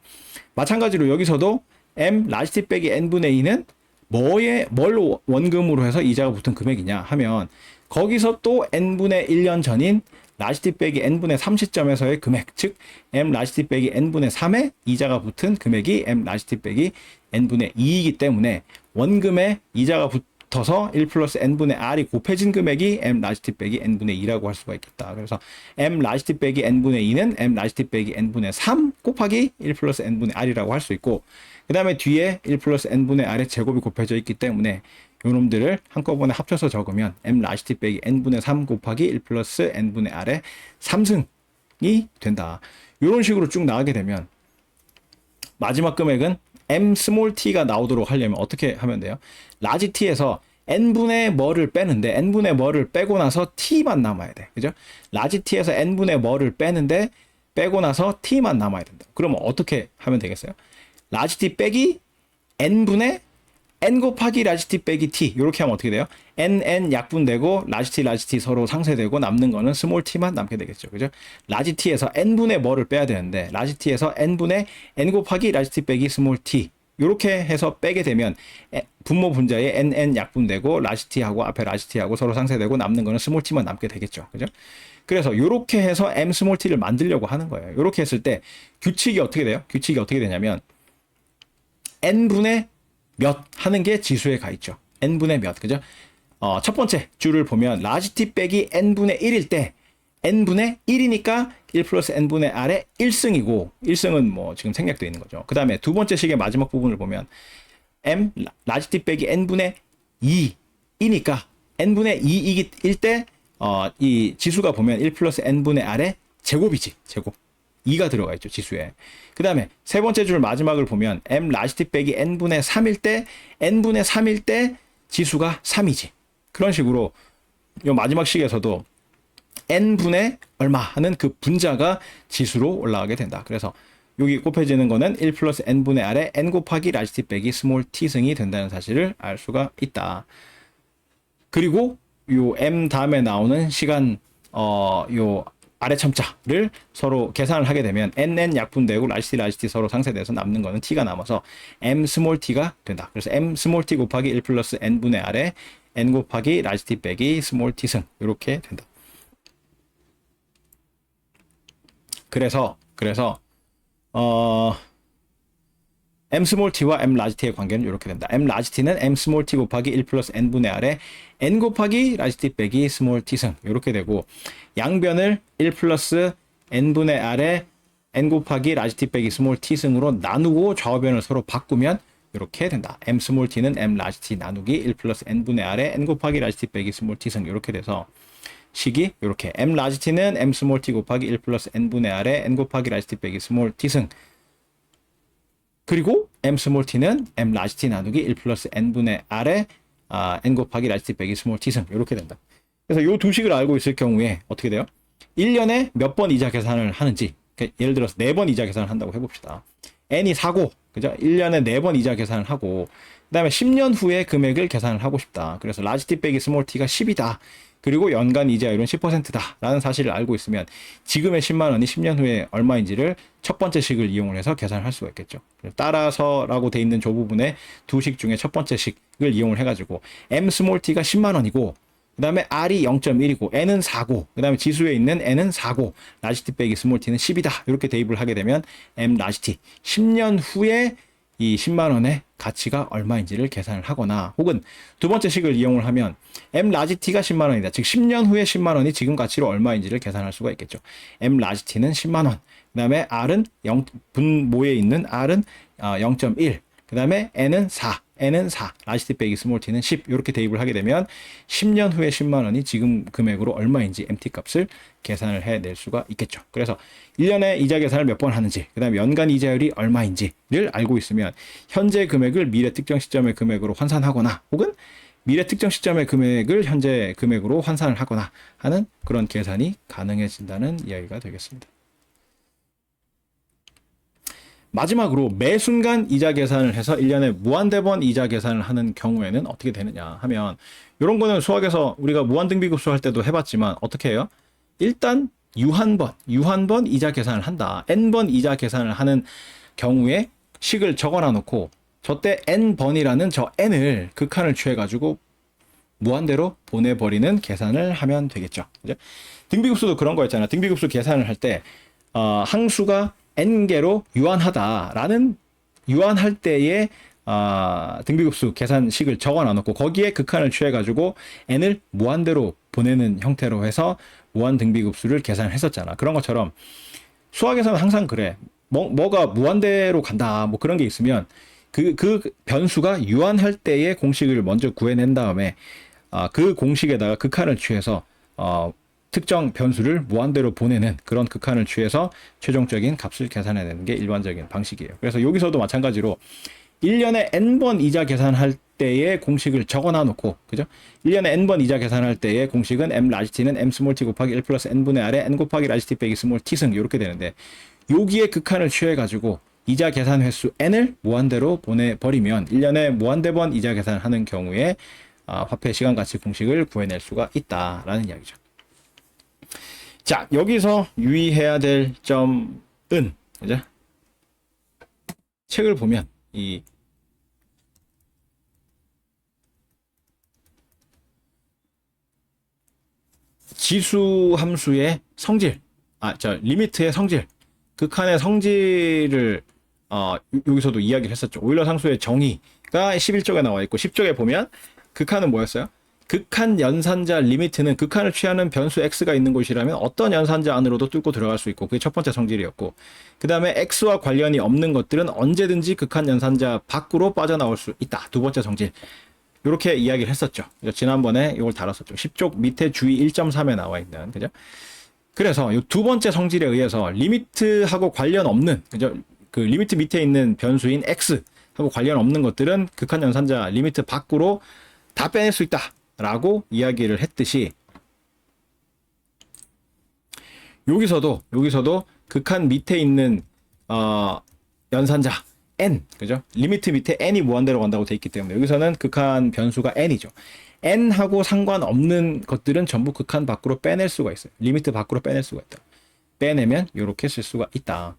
마찬가지로 여기서도 m 라지 t 빼기 n분의 2는 뭘 원금으로 해서 이자가 붙은 금액이냐 하면 거기서 또 n분의 1년 전인 라지 t 빼기 n분의 3 시점에서의 금액, 즉 m 라지 t 빼기 n분의 3에 이자가 붙은 금액이 m 라지 t 빼기 n분의 2이기 때문에 원금에 이자가 붙어서 1 플러스 n분의 r이 곱해진 금액이 m 라지 t 빼기 n분의 2라고 할 수가 있겠다. 그래서 m 라지 t 빼기 n분의 2는 m 라지 t 빼기 n분의 3 곱하기 1 플러스 n분의 r이라고 할 수 있고 그 다음에 뒤에 1 플러스 n분의 r의 제곱이 곱해져 있기 때문에 요놈들을 한꺼번에 합쳐서 적으면 m 라지 t 빼기 n분의 3 곱하기 1 플러스 n분의 r의 3승이 된다. 이런 식으로 쭉 나가게 되면 마지막 금액은 m 스몰 t가 나오도록 하려면 어떻게 하면 돼요? 라지 t에서 n분의 뭐를 빼는데 n분의 뭐를 빼고 나서 t만 남아야 돼. 그죠? 라지 t에서 n분의 뭐를 빼는데 빼고 나서 t만 남아야 된다. 그러면 어떻게 하면 되겠어요? 라지 t 빼기 n분의 n 곱하기 라지 t 빼기 t 이렇게 하면 어떻게 돼요? n 약분되고 라지 t 서로 상쇄되고 남는 거는 스몰 t만 남게 되겠죠. 그죠? 라지 t에서 n분의 뭐를 빼야 되는데 라지 t에서 n분의 n 곱하기 라지 t 빼기 스몰 t 이렇게 해서 빼게 되면 분모 분자에 n 약분되고 라지 t하고 앞에 라지 t하고 서로 상쇄되고 남는 거는 스몰 t만 남게 되겠죠. 그죠? 그래서 이렇게 해서 m 스몰 t를 만들려고 하는 거예요. 이렇게 했을 때 규칙이 어떻게 돼요? 규칙이 어떻게 되냐면 n분의 몇 하는 게 지수에 가 있죠. n분의 몇, 그죠? 첫 번째 줄을 보면 라지 t 빼기 n분의 1일 때 n분의 1이니까 1 플러스 n분의 r의 1승이고 1승은 뭐 지금 생략되어 있는 거죠. 그 다음에 두 번째 식의 마지막 부분을 보면 m 라지 t 빼기 n분의 2이니까 n분의 2일 때 이 지수가 보면 1 플러스 n분의 r의 제곱이지. 제곱. 2가 들어가 있죠. 지수에. 그 다음에 세 번째 줄 마지막을 보면 m 라지 t 빼기 n분의 3일 때 n분의 3일 때 지수가 3이지. 그런 식으로 이 마지막 식에서도 n분의 얼마 하는 그 분자가 지수로 올라가게 된다. 그래서 여기 곱해지는 거는 1 플러스 n분의 r에 n 곱하기 라지 t 빼기 스몰 t승이 된다는 사실을 알 수가 있다. 그리고 요 m 다음에 나오는 시간 요 아래 첨자를 서로 계산을 하게 되면 nn 약분되고 라지 t 서로 상쇄돼서 남는 거는 t가 남아서 m 스몰 t가 된다. 그래서 m 스몰 t 곱하기 1 플러스 n분의 r에 n 곱하기 라지 t 빼기 스몰 t승 이렇게 된다. 그래서 m 스몰 t와 m 라지 t의 관계는 이렇게 된다. m 라지 t는 m 스몰 t 곱하기 1 플러스 n분의 r에 n 곱하기 라지 t 빼기 스몰 t승 이렇게 되고 양변을 1 플러스 n분의 r에 n 곱하기 라지 t 빼기 스몰 t승으로 나누고 좌우변을 서로 바꾸면 이렇게 된다. m 스몰 t는 m 라지 t 나누기 1 플러스 n분의 r에 n 곱하기 라지 t 빼기 스몰 t승 이렇게 돼서 식이 이렇게 m 라지 t는 m 스몰 t 곱하기 1 플러스 n분의 r에 n 곱하기 라지 t 빼기 스몰 t승 그리고 m 스몰 t는 m 라지 t 나누기 1 플러스 n분의 r에 n 곱하기 라지 t 빼기 스몰 t승 이렇게 된다. 그래서 이 두 식을 알고 있을 경우에 어떻게 돼요? 1년에 몇 번 이자 계산을 하는지 그러니까 예를 들어서 4번 이자 계산을 한다고 해봅시다. n이 4고 그죠? 1년에 4번 이자 계산을 하고 그 다음에 10년 후에 금액을 계산을 하고 싶다. 그래서 라지 t 빼기 스몰 t가 10이다. 그리고 연간 이자율은 10%다 라는 사실을 알고 있으면 지금의 10만 원이 10년 후에 얼마인지를 첫 번째 식을 이용을 해서 계산을 할 수가 있겠죠. 따라서 라고 돼 있는 저 부분에 두 식 중에 첫 번째 식을 이용을 해가지고 m 스몰 t가 10만 원이고 그 다음에 r이 0.1이고 n은 4고 그 다음에 지수에 있는 n은 4고 라지 t 빼기 스몰 t는 10이다 이렇게 대입을 하게 되면 m 라지 t 10년 후에 이 10만 원의 가치가 얼마인지를 계산을 하거나 혹은 두 번째 식을 이용을 하면 m 라지 t가 10만 원이다. 즉 10년 후에 10만 원이 지금 가치로 얼마인지를 계산할 수가 있겠죠. m 라지 t는 10만 원. 그다음에 r은 분모에 있는 r은 0.1. 그다음에 n은 4. n은 4. 라지 t 빼기 스몰 t는 10. 이렇게 대입을 하게 되면 10년 후에 10만 원이 지금 금액으로 얼마인지 MT 값을 계산을 해낼 수가 있겠죠. 그래서 1년에 이자 계산을 몇 번 하는지, 그다음에 연간 이자율이 얼마인지를 알고 있으면 현재 금액을 미래 특정 시점의 금액으로 환산하거나 혹은 미래 특정 시점의 금액을 현재 금액으로 환산을 하거나 하는 그런 계산이 가능해진다는 이야기가 되겠습니다. 마지막으로 매 순간 이자 계산을 해서 1년에 무한대번 이자 계산을 하는 경우에는 어떻게 되느냐 하면 이런 거는 수학에서 우리가 무한등비급수 할 때도 해봤지만 어떻게 해요? 일단 유한번 이자 계산을 한다. n번 이자 계산을 하는 경우에 식을 적어놔 놓고 저때 n번이라는 저 n을 극한을 취해가지고 무한대로 보내버리는 계산을 하면 되겠죠. 그죠? 등비급수도 그런 거였잖아. 등비급수 계산을 할 때 항수가 n개로 유한하다라는 유한할 때의 등비급수 계산식을 적어놔 놓고 거기에 극한을 취해가지고 n을 무한대로 보내는 형태로 해서 무한 등비급수를 계산을 했었잖아. 그런 것처럼 수학에서는 항상 그래. 뭐가 무한대로 간다. 뭐 그런 게 있으면 그 변수가 유한할 때의 공식을 먼저 구해낸 다음에 그 공식에다가 극한을 취해서 특정 변수를 무한대로 보내는 그런 극한을 취해서 최종적인 값을 계산해내는 게 일반적인 방식이에요. 그래서 여기서도 마찬가지로 1년에 n번 이자 계산할 때의 공식을 적어놔 놓고, 그죠? 1년에 n번 이자 계산할 때의 공식은 m 라지 t는 m 스몰 t 곱하기 1 플러스 n분의 r에 n 곱하기 라지 t 빼기 스몰 t승 이렇게 되는데 여기에 극한을 취해가지고 이자 계산 횟수 n을 무한대로 보내버리면 1년에 무한대번 이자 계산을 하는 경우에 화폐 시간가치 공식을 구해낼 수가 있다라는 이야기죠. 자, 여기서 유의해야 될 점은, 그죠? 책을 보면, 이, 지수 함수의 성질, 리미트의 성질, 극한의 성질을, 여기서도 이야기를 했었죠. 오일러 상수의 정의가 11쪽에 나와 있고, 10쪽에 보면, 극한은 뭐였어요? 극한 연산자 리미트는 극한을 취하는 변수 x가 있는 곳이라면 어떤 연산자 안으로도 뚫고 들어갈 수 있고 그게 첫 번째 성질이었고 그 다음에 x와 관련이 없는 것들은 언제든지 극한 연산자 밖으로 빠져나올 수 있다. 두 번째 성질. 이렇게 이야기를 했었죠. 지난번에 이걸 다뤘었죠. 10쪽 밑에 주의 1.3에 나와 있는 그죠? 그래서 이 두 번째 성질에 의해서 리미트하고 관련 없는 그죠? 그 리미트 밑에 있는 변수인 x하고 관련 없는 것들은 극한 연산자 리미트 밖으로 다 빼낼 수 있다. 라고 이야기를 했듯이 여기서도 극한 밑에 있는 연산자 n 그죠? 리미트 밑에 n이 무한대로 간다고 돼 있기 때문에 여기서는 극한 변수가 n이죠. n하고 상관없는 것들은 전부 극한 밖으로 빼낼 수가 있어요. 리미트 밖으로 빼낼 수가 있다. 빼내면 이렇게 쓸 수가 있다.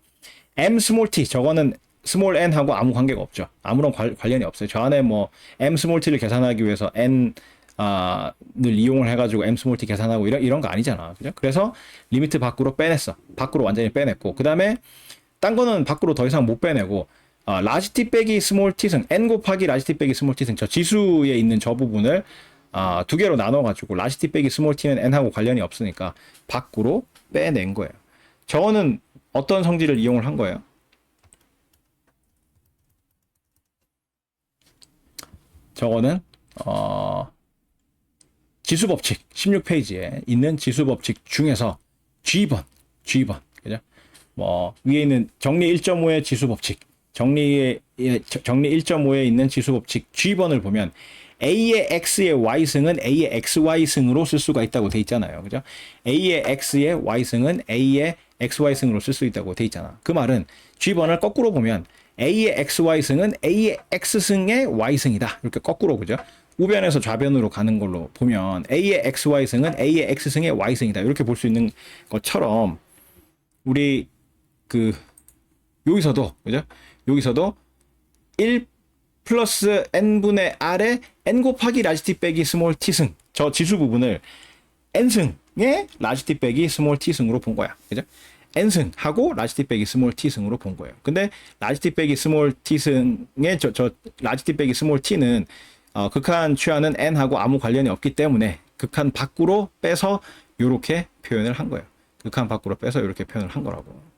m 스몰 t 저거는 스몰 n하고 아무 관계가 없죠. 아무런 관련이 없어요. 저 안에 뭐 m 스몰 t를 계산하기 위해서 n 늘 이용을 해가지고 m 스몰 t 계산하고 이런 거 아니잖아. 그죠? 그래서 리미트 밖으로 빼냈어. 밖으로 완전히 빼냈고 그 다음에 딴 거는 밖으로 더 이상 못 빼내고 라지 t 빼기 스몰 t승 n 곱하기 라지 t 빼기 스몰 t승 저 지수에 있는 저 부분을 두 개로 나눠가지고 라지 t 빼기 스몰 t는 n하고 관련이 없으니까 밖으로 빼낸 거예요. 저거는 어떤 성질을 이용을 한 거예요? 저거는 지수법칙 16페이지에 있는 지수법칙 중에서 G번 그죠? 뭐 위에 있는 정리 1.5의 지수법칙, 정리 1.5에 있는 지수법칙 G번을 보면 A의 X의 Y승은 A의 XY승으로 쓸 수가 있다고 돼 있잖아요. 그죠? A의 X의 Y승은 A의 XY승으로 쓸 수 있다고 돼 있잖아. 그 말은 G번을 거꾸로 보면 A의 XY승은 A의 X승의 Y승이다. 이렇게 거꾸로, 그죠? 우변에서 좌변으로 가는 걸로 보면 A의 XY승은 A의 X승의 Y승이다. 이렇게 볼 수 있는 것처럼 우리 여기서도, 그죠? 여기서도 1 플러스 n분의 r의 n 곱하기 라지 t 빼기 스몰 t승, 저 지수 부분을 n승의 라지 t 빼기 스몰 t승으로 본 거야. 그죠? n승하고 라지 t 빼기 스몰 t승으로 본 거예요. 근데 라지 t 빼기 스몰 t승의 저 라지 t 빼기 스몰 t는 극한 취하는 n하고 아무 관련이 없기 때문에 극한 밖으로 빼서 이렇게 표현을 한 거예요. 극한 밖으로 빼서 이렇게 표현을 한 거라고.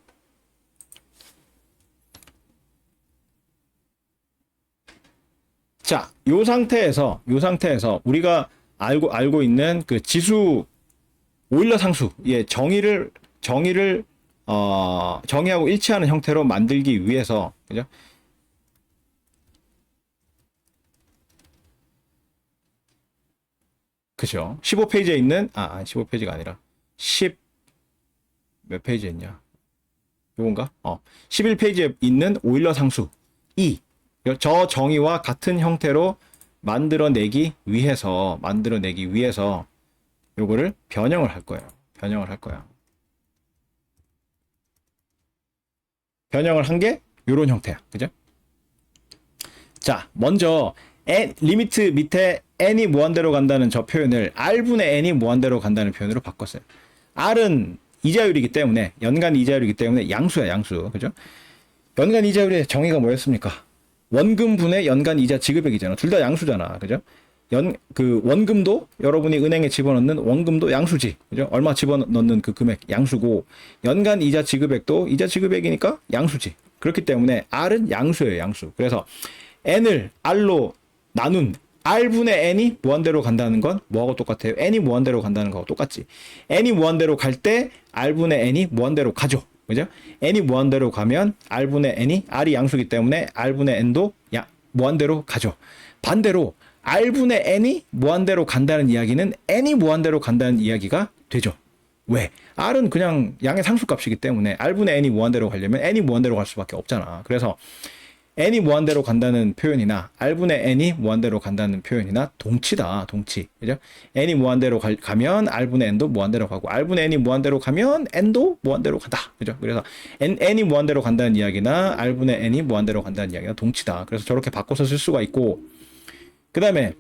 자, 요 상태에서 우리가 알고 있는 그 지수 오일러 상수의 정의하고 일치하는 형태로 만들기 위해서, 그죠? 그죠? 15페이지에 있는 15페이지가 아니라 몇 페이지에 있냐? 요건가? 11페이지에 있는 오일러 상수 E, 저 정의와 같은 형태로 만들어내기 위해서 요거를 변형을 할 거예요. 변형을 한 게 요런 형태야. 그죠? 자, 먼저 리미트 밑에 n이 무한대로 간다는 저 표현을 r분의 n이 무한대로 간다는 표현으로 바꿨어요. r은 이자율이기 때문에, 연간 이자율이기 때문에 양수야, 양수. 그죠? 연간 이자율의 정의가 뭐였습니까? 원금분의 연간 이자 지급액이잖아. 둘 다 양수잖아. 그죠? 원금도 여러분이 은행에 집어넣는 원금도 양수지. 그죠? 얼마 집어넣는 그 금액 양수고, 연간 이자 지급액도 이자 지급액이니까 양수지. 그렇기 때문에 R은 양수예요, 양수. 그래서 N을 R로 나눈 R분의 N이 무한대로 간다는 건 뭐하고 똑같아요? N이 무한대로 간다는 거하고 똑같지. N이 무한대로 갈 때 R분의 N이 무한대로 가죠. 그죠? n이 무한대로 가면 r분의 n이, r이 양수기 때문에 r분의 n도 무한대로 가죠. 반대로 r분의 n이 무한대로 간다는 이야기는 n이 무한대로 간다는 이야기가 되죠. 왜? r은 그냥 양의 상수값이기 때문에 r분의 n이 무한대로 가려면 n이 무한대로 갈 수밖에 없잖아. 그래서 n이 무한대로 간다는 표현이나 r분의 n이 무한대로 간다는 표현이나 동치다, 동치. 그죠? n이 무한대로 가면 r분의 n도 무한대로 가고, r분의 n이 무한대로 가면 n도 무한대로 간다. 그죠? 그래서 n이 무한대로 간다는 이야기나 r분의 n이 무한대로 간다는 이야기가 동치다. 그래서 저렇게 바꿔서 쓸 수가 있고, 그 다음에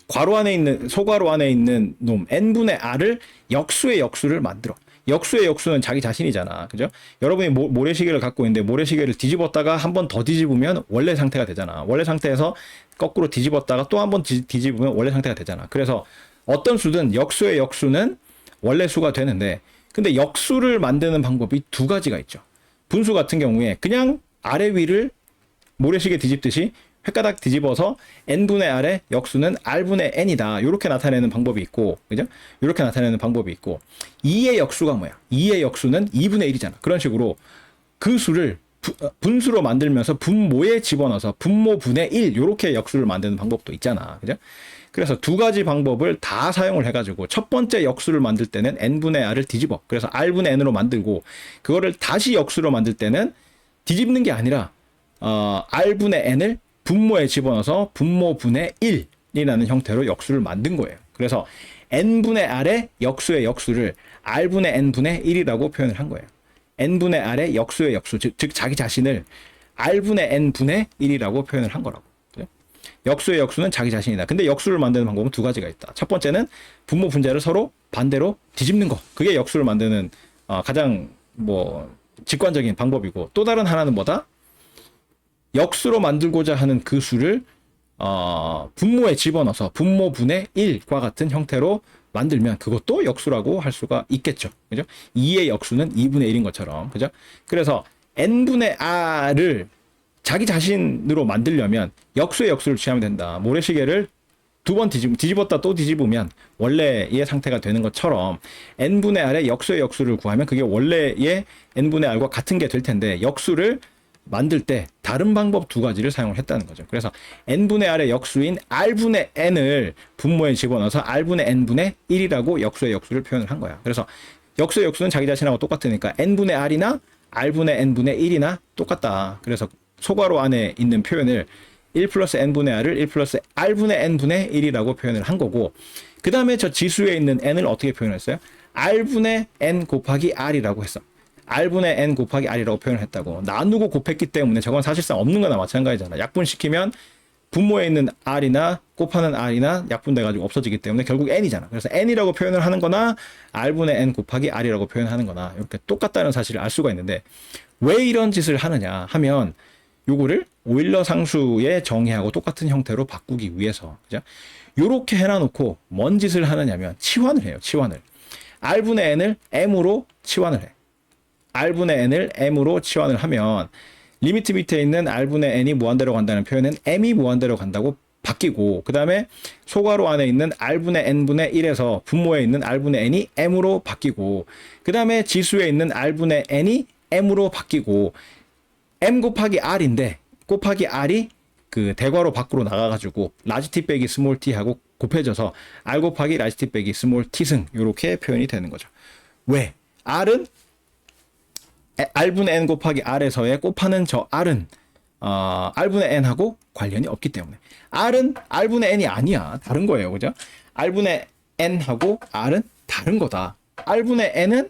괄호 안에 있는, 소괄호 안에 있는 놈 n분의 r을 역수의 역수를 만들어. 역수의 역수는 자기 자신이잖아. 그죠? 여러분이 모래시계를 갖고 있는데 모래시계를 뒤집었다가 한 번 더 뒤집으면 원래 상태가 되잖아. 원래 상태에서 거꾸로 뒤집었다가 또 한 번 뒤집으면 원래 상태가 되잖아. 그래서 어떤 수든 역수의 역수는 원래 수가 되는데, 근데 역수를 만드는 방법이 두 가지가 있죠. 분수 같은 경우에 그냥 아래 위를 모래시계 뒤집듯이 획가닥 뒤집어서 n분의 r의 역수는 r분의 n이다. 이렇게 나타내는 방법이 있고, 그죠? 이렇게 나타내는 방법이 있고, 2의 역수가 뭐야? 2의 역수는 2분의 1이잖아. 그런 식으로 그 수를 분수로 만들면서 분모에 집어넣어서 분모 분의 1 이렇게 역수를 만드는 방법도 있잖아. 그죠? 그래서 두 가지 방법을 다 사용을 해가지고 첫 번째 역수를 만들 때는 n분의 r을 뒤집어. 그래서 r분의 n으로 만들고, 그거를 다시 역수로 만들 때는 뒤집는 게 아니라 r분의 n을 분모에 집어넣어서 분모 분의 1이라는 형태로 역수를 만든 거예요. 그래서 n분의 r의 역수의 역수를 r분의 n분의 1이라고 표현을 한 거예요. n분의 r의 역수의 역수, 즉 자기 자신을 r분의 n분의 1이라고 표현을 한 거라고. 역수의 역수는 자기 자신이다. 근데 역수를 만드는 방법은 두 가지가 있다. 첫 번째는 분모 분자를 서로 반대로 뒤집는 거. 그게 역수를 만드는 가장 직관적인 방법이고, 또 다른 하나는 뭐다? 역수로 만들고자 하는 그 수를 분모에 집어넣어서 분모 분의 1과 같은 형태로 만들면 그것도 역수라고 할 수가 있겠죠. 그죠? 2의 역수는 2분의 1인 것처럼. 그죠? 그래서 n분의 r을 자기 자신으로 만들려면 역수의 역수를 취하면 된다. 모래시계를 두 번 뒤집었다 또 뒤집으면 원래의 상태가 되는 것처럼 n분의 r의 역수의 역수를 구하면 그게 원래의 n분의 r과 같은 게 될 텐데 역수를 만들 때 다른 방법 두 가지를 사용을 했다는 거죠. 그래서 n분의 r의 역수인 r분의 n을 분모에 집어넣어서 r분의 n분의 1이라고 역수의 역수를 표현을 한 거야. 그래서 역수의 역수는 자기 자신하고 똑같으니까 n분의 r이나 r분의 n분의 1이나 똑같다. 그래서 소괄호 안에 있는 표현을 1 플러스 n분의 r을 1 플러스 r분의 n분의 1이라고 표현을 한 거고, 그 다음에 저 지수에 있는 n을 어떻게 표현했어요? r분의 n 곱하기 r이라고 했어. r분의 n 곱하기 r이라고 표현을 했다고. 나누고 곱했기 때문에 저건 사실상 없는 거나 마찬가지잖아. 약분시키면 분모에 있는 r이나 곱하는 r이나 약분돼가지고 없어지기 때문에 결국 n이잖아. 그래서 n이라고 표현을 하는 거나 r분의 n 곱하기 r이라고 표현하는 거나 이렇게 똑같다는 사실을 알 수가 있는데, 왜 이런 짓을 하느냐 하면 요거를 오일러 상수의 정의하고 똑같은 형태로 바꾸기 위해서, 그죠? 요렇게 해놔놓고 뭔 짓을 하느냐면 치환을 해요. 치환을. r분의 n을 m으로 치환을 해. r분의 n을 m으로 치환을 하면 리미트 밑에 있는 r분의 n이 무한대로 간다는 표현은 m이 무한대로 간다고 바뀌고, 그 다음에 소괄호 안에 있는 r분의 n분의 1에서 분모에 있는 r분의 n이 m으로 바뀌고, 그 다음에 지수에 있는 r분의 n이 m으로 바뀌고, m 곱하기 r인데 곱하기 r이 그 대괄호 밖으로 나가가지고 라지 t 빼기 스몰 t 하고 곱해져서 r 곱하기 라지 t 빼기 스몰 t승 이렇게 표현이 되는 거죠. 왜? r은 r분의 n 곱하기 r에서의 곱하는 저 r은 r분의 n하고 관련이 없기 때문에, r은 r분의 n이 아니야. 다른 거예요. 그죠? r분의 n하고 r은 다른 거다. r분의 n은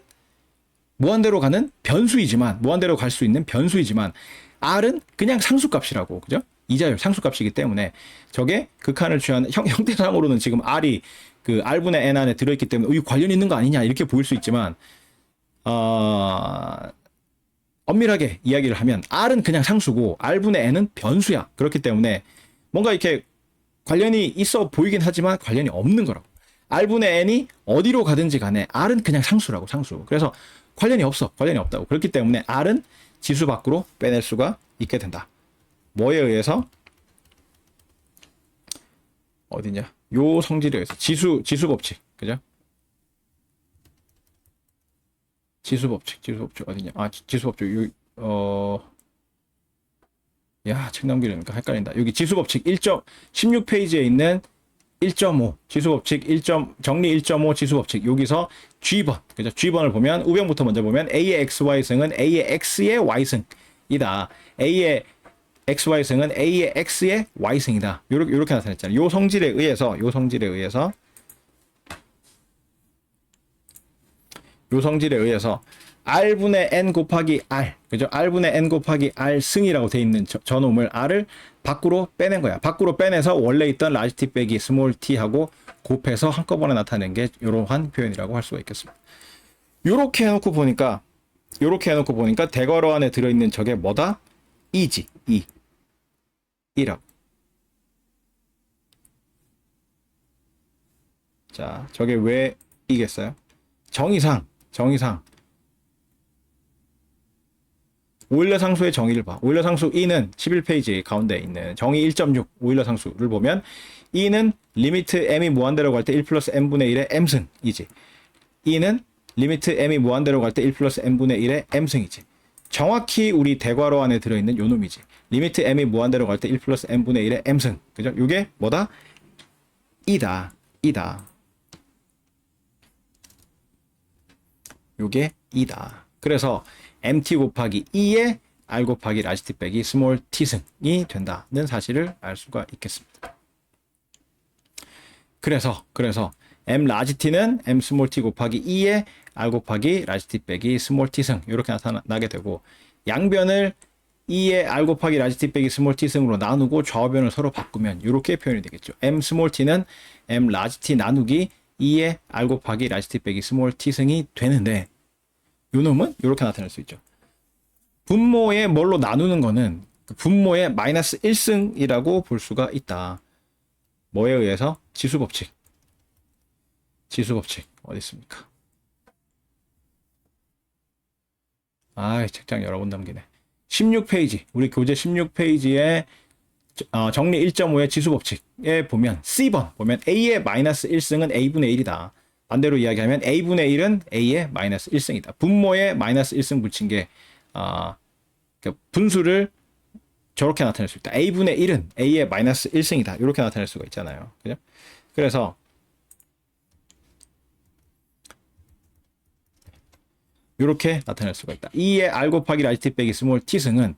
무한대로 가는 변수이지만, 무한대로 갈 수 있는 변수이지만 r은 그냥 상수값이라고. 그죠? 이자율 상수값이기 때문에 저게 극한을 취하는 형태상으로는 지금 r이 그 r분의 n 안에 들어있기 때문에 이 관련 있는 거 아니냐 이렇게 보일 수 있지만, 엄밀하게 이야기를 하면 r은 그냥 상수고 r분의 n은 변수야. 그렇기 때문에 뭔가 이렇게 관련이 있어 보이긴 하지만 관련이 없는 거라고. r분의 n이 어디로 가든지 간에 r은 그냥 상수라고. 상수. 그래서 관련이 없어. 관련이 없다고. 그렇기 때문에 r은 지수 밖으로 빼낼 수가 있게 된다. 뭐에 의해서? 어디냐? 요 성질에 의해서. 지수 법칙. 그죠? 지수 법칙 어디냐? 지수 법칙. 책 넘기려니까 헷갈린다. 여기 지수 법칙 16페이지에 있는 1.5 지수 법칙 정리 1.5 지수 법칙, 여기서 G번, 그죠? G번을 보면 우변부터 먼저 보면 A의 XY승은 A의 X의 Y승이다. A의 XY승은 A의 X의 Y승이다. 요렇게 나타냈잖아요. 요 성질에 의해서 r분의 n 곱하기 r, 그죠? r분의 n 곱하기 r 승이라고 돼 있는 저놈을 r을 밖으로 빼낸 거야. 밖으로 빼내서 원래 있던 라지 t 빼기 스몰 t 하고 곱해서 한꺼번에 나타낸 게 이러한 표현이라고 할 수가 있겠습니다. 요렇게 해놓고 보니까 대괄호 안에 들어있는 저게 뭐다? 이지. 이라고. 자, 저게 왜 이겠어요? 정의상 오일러 상수의 정의를 봐. 오일러 상수 E는 11페이지 가운데 있는 정의 1.6 오일러 상수를 보면 E는 리미트 m이 무한대로 갈 때 1 플러스 m분의 1의 m승이지. E는 리미트 m이 무한대로 갈 때 1 플러스 m분의 1의 m승이지. 정확히 우리 대괄호 안에 들어있는 요 놈이지. 리미트 m이 무한대로 갈 때 1 플러스 m분의 1의 m승. 그죠? 요게 뭐다? 이다. 요게 이다. 그래서 mt 곱하기 2의 r 곱하기 라지 t 빼기 스몰 t승이 된다는 사실을 알 수가 있겠습니다. 그래서 m 라지 t는 m 스몰 t 곱하기 2의 r 곱하기 라지 t 빼기 스몰 t승 이렇게 나타나게 되고, 양변을 2의 r 곱하기 라지 t 빼기 스몰 t승으로 나누고 좌우변을 서로 바꾸면 이렇게 표현이 되겠죠. m 스몰 t는 m 라지 t 나누기 2의 r 곱하기 라지 t 빼기 스몰 t승이 되는데, 요 놈은 이렇게 나타낼 수 있죠. 분모에 뭘로 나누는 거는 분모의 마이너스 1승이라고 볼 수가 있다. 뭐에 의해서? 지수 법칙 어디 있습니까? 책장 여러 번 넘기네. 16페이지, 우리 교재 16페이지에 정리 1.5의 지수법칙에 보면 C번 보면 A의 마이너스 1승은 A분의 1이다. 반대로 이야기하면 A분의 1은 A의 마이너스 1승이다. 분모에 마이너스 1승 붙인 게 분수를 저렇게 나타낼 수 있다. A분의 1은 A의 마이너스 1승이다. 이렇게 나타낼 수가 있잖아요. 그죠? 그래서 이렇게 나타낼 수가 있다. 2의 R 곱하기 라지 t 빼기 스몰 t승은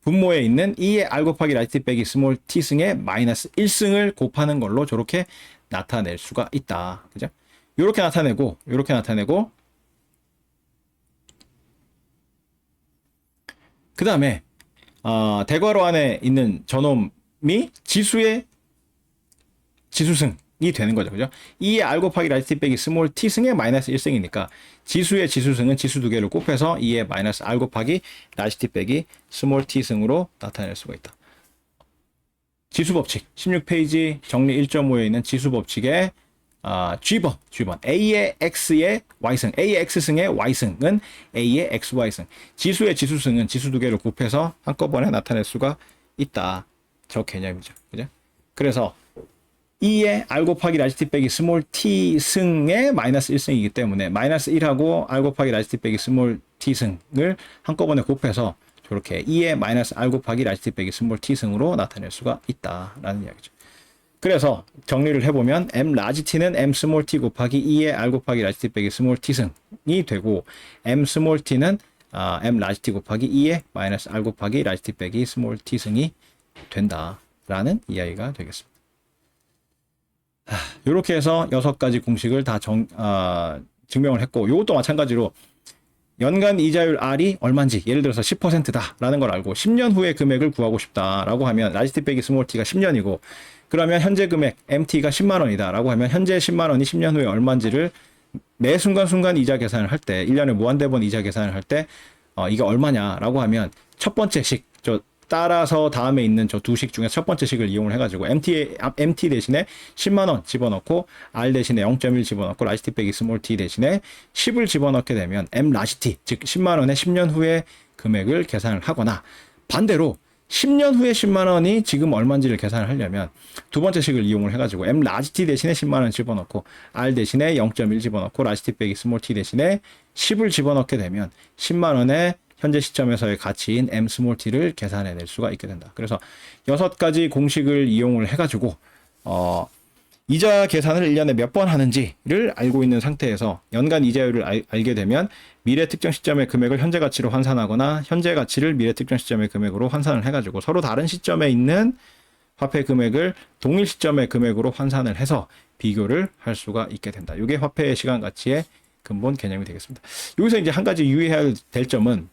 분모에 있는 2의 R 곱하기 라지 t 빼기 스몰 t승의 마이너스 1승을 곱하는 걸로 저렇게 나타낼 수가 있다. 그죠? 이렇게 나타내고 그 다음에 대괄호 안에 있는 저놈이 지수의 지수승이 되는 거죠. 그죠? 2의 R 곱하기 라지 t 빼기 스몰 t승의 마이너스 1승이니까 지수의 지수승은 지수 두 개를 곱해서 2의 마이너스 R 곱하기 라지 t 빼기 스몰 t승으로 나타낼 수가 있다. 지수법칙 16페이지 정리 1.5에 있는 지수법칙의 G번 A의 X의 Y승, A의 X승의 Y승은 A의 XY승, 지수의 지수승은 지수 두 개를 곱해서 한꺼번에 나타낼 수가 있다. 저 개념이죠. 그죠? 그래서 2의 R 곱하기 라지 t 빼기 스몰 t승의 마이너스 1승이기 때문에 마이너스 1하고 R 곱하기 라지 t 빼기 스몰 t승을 한꺼번에 곱해서 저렇게 2의 마이너스 R 곱하기 라지 t 빼기 스몰 t승으로 나타낼 수가 있다라는 이야기죠. 그래서 정리를 해보면 M 라지 t는 M 스몰 t 곱하기 2의 R 곱하기 라지 t 빼기 스몰 t승이 되고 M 스몰 t는 M 라지 t 곱하기 2의 마이너스 R 곱하기 라지 t 빼기 스몰 t승이 된다라는 이야기가 되겠습니다. 이렇게 해서 6가지 공식을 다 증명을 했고, 이것도 마찬가지로 연간 이자율 R이 얼마인지, 예를 들어서 10%다 라는 걸 알고 10년 후의 금액을 구하고 싶다라고 하면 라지 t 빼기 스몰 t가 10년이고, 그러면 현재 금액 MT가 10만 원이다 라고 하면 현재 10만 원이 10년 후에 얼마인지를 매 순간순간 이자 계산을 할 때, 1년에 무한대번 이자 계산을 할 때 이게 얼마냐라고 하면 첫 번째 식, 따라서 다음에 있는 저 두 식 중에 첫 번째 식을 이용을 해가지고 MT 대신에 10만 원 집어넣고 R 대신에 0.1 집어넣고 라지 t 빼기 스몰 t 대신에 10을 집어넣게 되면 M 라지 t, 즉 10만 원의 10년 후의 금액을 계산을 하거나, 반대로 10년 후에 10만 원이 지금 얼마인지를 계산을 하려면 두 번째 식을 이용을 해가지고 M 라지 t 대신에 10만 원 집어넣고 R 대신에 0.1 집어넣고 라지 t 빼기 스몰 t 대신에 10을 집어넣게 되면 10만 원의 현재 시점에서의 가치인 M 스몰 t를 계산해낼 수가 있게 된다. 그래서 6가지 공식을 이용을 해가지고 이자 계산을 1년에 몇 번 하는지를 알고 있는 상태에서 연간 이자율을 알게 되면 미래 특정 시점의 금액을 현재 가치로 환산하거나 현재 가치를 미래 특정 시점의 금액으로 환산을 해가지고 서로 다른 시점에 있는 화폐 금액을 동일 시점의 금액으로 환산을 해서 비교를 할 수가 있게 된다. 이게 화폐의 시간 가치의 근본 개념이 되겠습니다. 여기서 이제 한 가지 유의해야 될 점은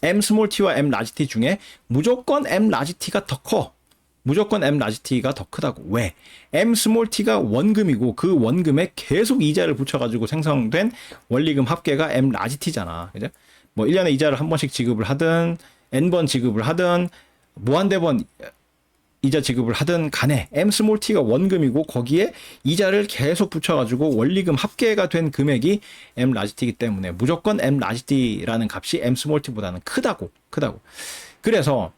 M 스몰 t와 M 라지 t 중에 무조건 M 라지 t가 더 커. 무조건 M 라지 t가 더 크다고. 왜? M 스몰 t가 원금이고 그 원금에 계속 이자를 붙여가지고 생성된 원리금 합계가 M 라지 t잖아. 그죠? 뭐 1년에 이자를 한 번씩 지급을 하든 N번 지급을 하든 무한대번 이자 지급을 하든 간에 M 스몰 t가 원금이고 거기에 이자를 계속 붙여가지고 원리금 합계가 된 금액이 M 라지 t이기 때문에 무조건 M 라지 t라는 값이 M 스몰 t보다는 크다고. 그래서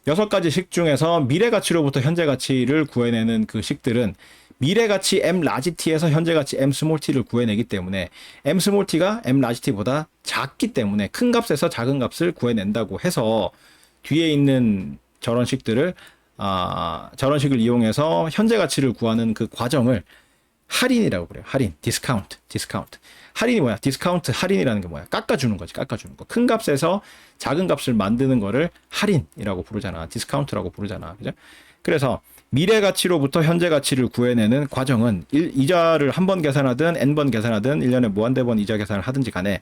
6가지 식 중에서 미래 가치로부터 현재 가치를 구해내는 그 식들은 미래 가치 M 라지 t에서 현재 가치 M 스몰 t를 구해내기 때문에 M 스몰 t가 M 라지 t보다 작기 때문에 큰 값에서 작은 값을 구해낸다고 해서 뒤에 있는 저런 식들을 저런 식을 이용해서 현재 가치를 구하는 그 과정을 할인이라고 그래요. 할인, 디스카운트. 할인이 뭐야? 디스카운트 할인이라는 게 뭐야? 깎아주는 거지. 큰 값에서 작은 값을 만드는 거를 할인이라고 부르잖아. 디스카운트라고 부르잖아. 그죠? 그래서 미래 가치로부터 현재 가치를 구해내는 과정은 이자를 한 번 계산하든 N번 계산하든 1년에 무한대번 이자 계산을 하든지 간에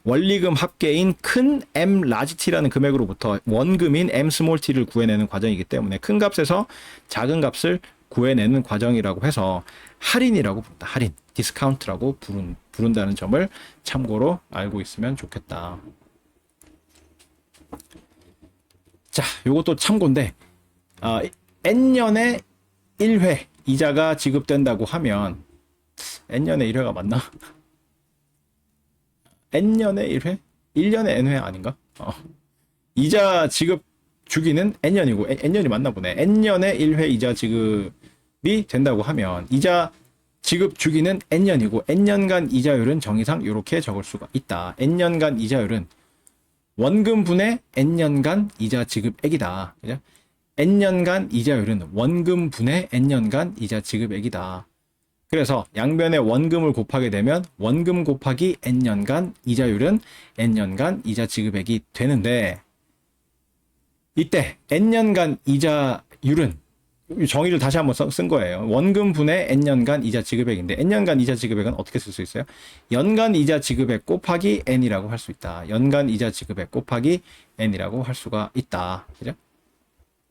원리금 합계인 큰 M 라지 t라는 금액으로부터 원금인 M 스몰 t를 구해내는 과정이기 때문에 큰 값에서 작은 값을 구해내는 과정이라고 해서 할인이라고 부른다. 할인, 디스카운트라고 부른다는 점을 참고로 알고 있으면 좋겠다. 자, 요것도 참고인데 N년에 1회 이자가 지급된다고 하면 N년에 1회가 맞나? N년에 1회? 1년에 N회 아닌가? 이자 지급 주기는 n년이고 n년이 맞나 보네. n년의 1회 이자 지급이 된다고 하면 이자 지급 주기는 n년이고 n년간 이자율은 정의상 이렇게 적을 수가 있다. n년간 이자율은 원금분의 n년간 이자 지급액이다. 그죠? n년간 이자율은 원금분의 n년간 이자 지급액이다. 그래서 양변에 원금을 곱하게 되면 원금 곱하기 n년간 이자율은 n년간 이자 지급액이 되는데, 이때 n년간 이자율은 정의를 다시 한번 쓴 거예요. 원금분의 n년간 이자 지급액인데 n년간 이자 지급액은 어떻게 쓸 수 있어요? 연간 이자 지급액 곱하기 n이라고 할 수 있다. 연간 이자 지급액 곱하기 n이라고 할 수가 있다. 그죠?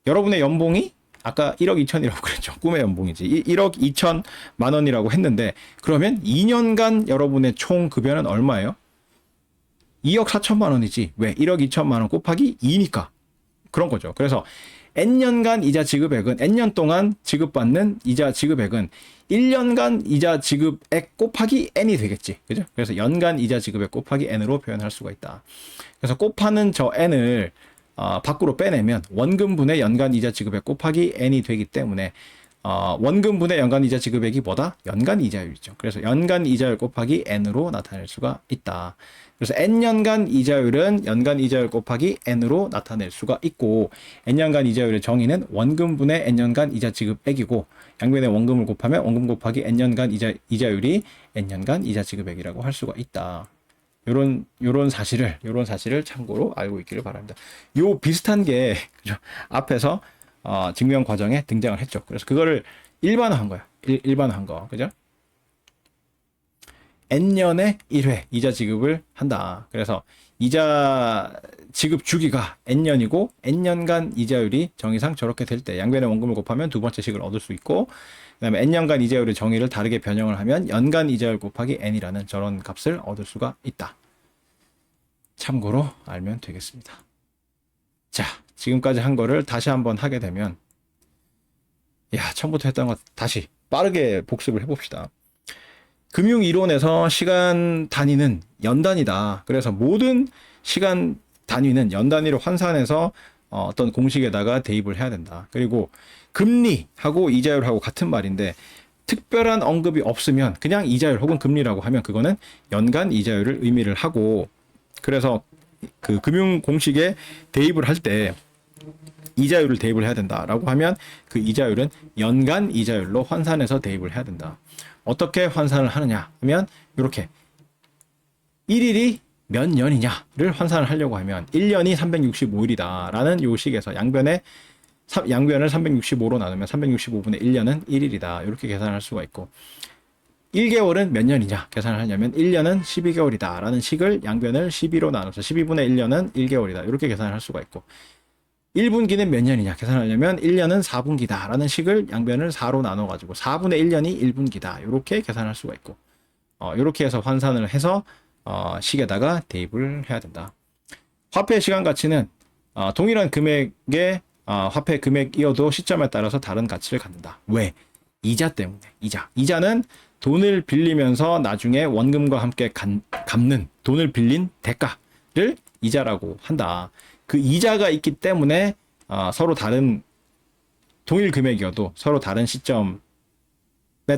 여러분의 연봉이 아까 1억 2천이라고 그랬죠. 꿈의 연봉이지. 1억 2천만 원이라고 했는데 그러면 2년간 여러분의 총 급여는 얼마예요? 2억 4천만 원이지. 왜? 1억 2천만 원 곱하기 2니까. 그런 거죠. 그래서 n년간 이자 지급액은 n년 동안 지급받는 이자 지급액은 1년간 이자 지급액 곱하기 n이 되겠지. 그죠? 그래서 연간 이자 지급액 곱하기 n으로 표현할 수가 있다. 그래서 곱하는 저 n을 밖으로 빼내면 원금분의 연간 이자 지급액 곱하기 n이 되기 때문에 원금분의 연간 이자 지급액이 뭐다? 연간 이자율이죠. 그래서 연간 이자율 곱하기 n으로 나타낼 수가 있다. 그래서 n년간 이자율은 연간 이자율 곱하기 n으로 나타낼 수가 있고, n년간 이자율의 정의는 원금분의 n년간 이자 지급액이고, 양변에 원금을 곱하면 원금 곱하기 n년간 이자율이 n년간 이자 지급액이라고 할 수가 있다. 요런 사실을 참고로 알고 있기를 바랍니다. 요 비슷한 게 그죠? 앞에서 증명 과정에 등장을 했죠. 그래서 그거를 일반화한 거야. 일반화한 거. 그죠? n년에 1회 이자 지급을 한다. 그래서 이자 지급 주기가 n년이고 n년간 이자율이 정의상 저렇게 될 때 양변의 원금을 곱하면 두 번째 식을 얻을 수 있고, 그다음에 n년간 이자율의 정의를 다르게 변형을 하면 연간 이자율 곱하기 n이라는 저런 값을 얻을 수가 있다. 참고로 알면 되겠습니다. 자, 지금까지 한 거를 다시 한번 하게 되면, 처음부터 했던 거 다시 빠르게 복습을 해봅시다. 금융 이론에서 시간 단위는 연 단위다. 그래서 모든 시간 단위는 연 단위로 환산해서 어떤 공식에다가 대입을 해야 된다. 그리고 금리하고 이자율하고 같은 말인데 특별한 언급이 없으면 그냥 이자율 혹은 금리라고 하면 그거는 연간 이자율을 의미를 하고, 그래서 그 금융 공식에 대입을 할 때 이자율을 대입을 해야 된다라고 하면 그 이자율은 연간 이자율로 환산해서 대입을 해야 된다. 어떻게 환산을 하느냐 하면 이렇게 1일이 몇 년이냐를 환산을 하려고 하면 1년이 365일이다 라는 요 식에서 양변을 365로 나누면 365분의 1년은 1일이다 이렇게 계산할 수가 있고, 1개월은 몇 년이냐 계산을 하냐면 1년은 12개월이다 라는 식을 양변을 12로 나눠서 12분의 1년은 1개월이다 이렇게 계산을 할 수가 있고, 1분기는 몇 년이냐 계산하려면 1년은 4분기다 라는 식을 양변을 4로 나눠 가지고 4분의 1년이 1분기다 이렇게 계산할 수가 있고, 이렇게 해서 환산을 해서 식에다가 대입을 해야 된다. 화폐 시간 가치는 동일한 금액의 화폐 금액이어도 시점에 따라서 다른 가치를 갖는다. 왜? 이자 때문에. 이자는 돈을 빌리면서 나중에 원금과 함께 갚는 돈을 빌린 대가를 이자라고 한다. 그 이자가 있기 때문에 서로 다른 동일 금액이어도 서로 다른 시점에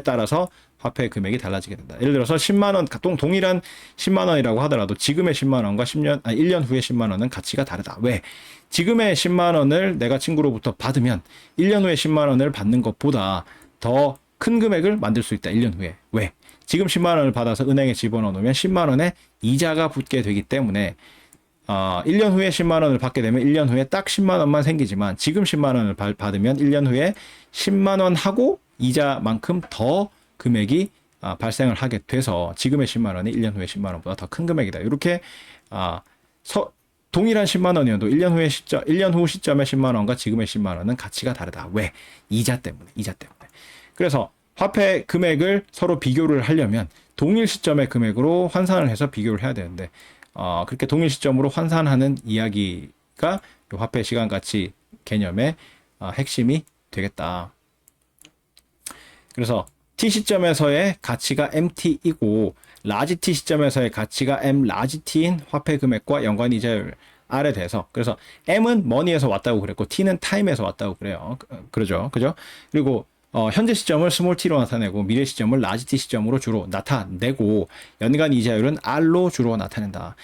따라서 화폐 금액이 달라지게 된다. 예를 들어서 10만 원, 동일한 10만 원이라고 하더라도 지금의 10만 원과 1년 후의 10만 원은 가치가 다르다. 왜? 지금의 10만 원을 내가 친구로부터 받으면 1년 후에 10만 원을 받는 것보다 더 큰 금액을 만들 수 있다. 1년 후에. 왜? 지금 10만 원을 받아서 은행에 집어넣어 놓으면 10만 원에 이자가 붙게 되기 때문에 1년 후에 10만 원을 받게 되면 1년 후에 딱 10만 원만 생기지만 지금 10만 원을 받으면 1년 후에 10만 원 하고 이자만큼 더 금액이 발생을 하게 돼서 지금의 10만 원이 1년 후에 10만 원보다 더 큰 금액이다. 이렇게 동일한 10만 원이어도 1년 후 시점의 10만 원과 지금의 10만 원은 가치가 다르다. 왜? 이자 때문에. 그래서 화폐 금액을 서로 비교를 하려면 동일 시점의 금액으로 환산을 해서 비교를 해야 되는데 그렇게 동일 시점으로 환산하는 이야기가 화폐 시간 가치 개념의 핵심이 되겠다. 그래서 t 시점에서의 가치가 mt이고 라지 t 시점에서의 가치가 m 라지 t인 화폐 금액과 연간 이자율 R에 대해서. 그래서 M은 money에서 왔다고 그랬고 T는 time에서 왔다고 그래요. 그러죠. 그죠? 그리고 현재 시점을 small t로 나타내고 미래 시점을 large t 시점으로 주로 나타내고 연간 이자율은 R로 주로 나타낸다.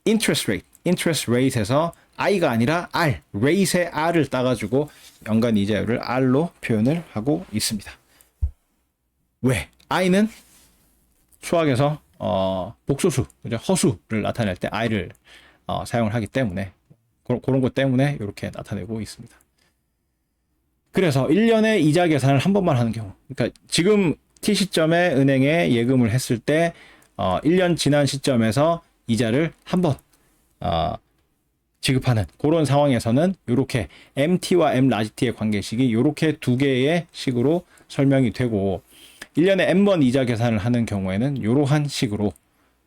interest rate에서 I가 아니라 R, rate의 R을 따가지고 연간 이자율을 R로 표현을 하고 있습니다. 왜? I는 수학에서 복소수, 그죠? 허수를 나타낼 때 I를 사용을 하기 때문에 그런 것 때문에 이렇게 나타내고 있습니다. 그래서 1년에 이자 계산을 한 번만 하는 경우, 그러니까 지금 T 시점에 은행에 예금을 했을 때 1년 지난 시점에서 이자를 한 번 지급하는 그런 상황에서는 이렇게 MT와 M 라지 T의 관계식이 이렇게 두 개의 식으로 설명이 되고 1년에 N번 이자 계산을 하는 경우에는 이러한 식으로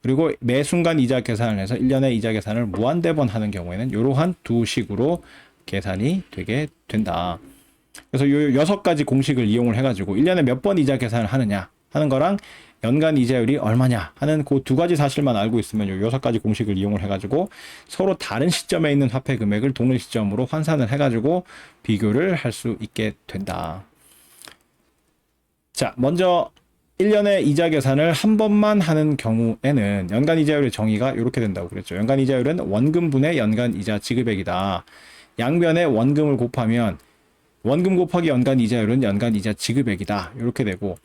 그리고 매 순간 이자 계산을 해서 1년에 이자 계산을 무한대번 하는 경우에는 이러한 두 식으로 계산이 되게 된다. 그래서 요 6가지 공식을 이용을 해가지고 1년에 몇 번 이자 계산을 하느냐 하는 거랑 연간 이자율이 얼마냐 하는 그 두 가지 사실만 알고 있으면 요 6가지 공식을 이용을 해가지고 서로 다른 시점에 있는 화폐 금액을 동일 시점으로 환산을 해가지고 비교를 할 수 있게 된다. 자, 먼저 1년에 이자 계산을 한 번만 하는 경우에는 연간 이자율의 정의가 이렇게 된다고 그랬죠. 연간 이자율은 원금분의 연간 이자 지급액이다. 양변에 원금을 곱하면 원금 곱하기 연간 이자율은 연간 이자 지급액이다. 이렇게 되고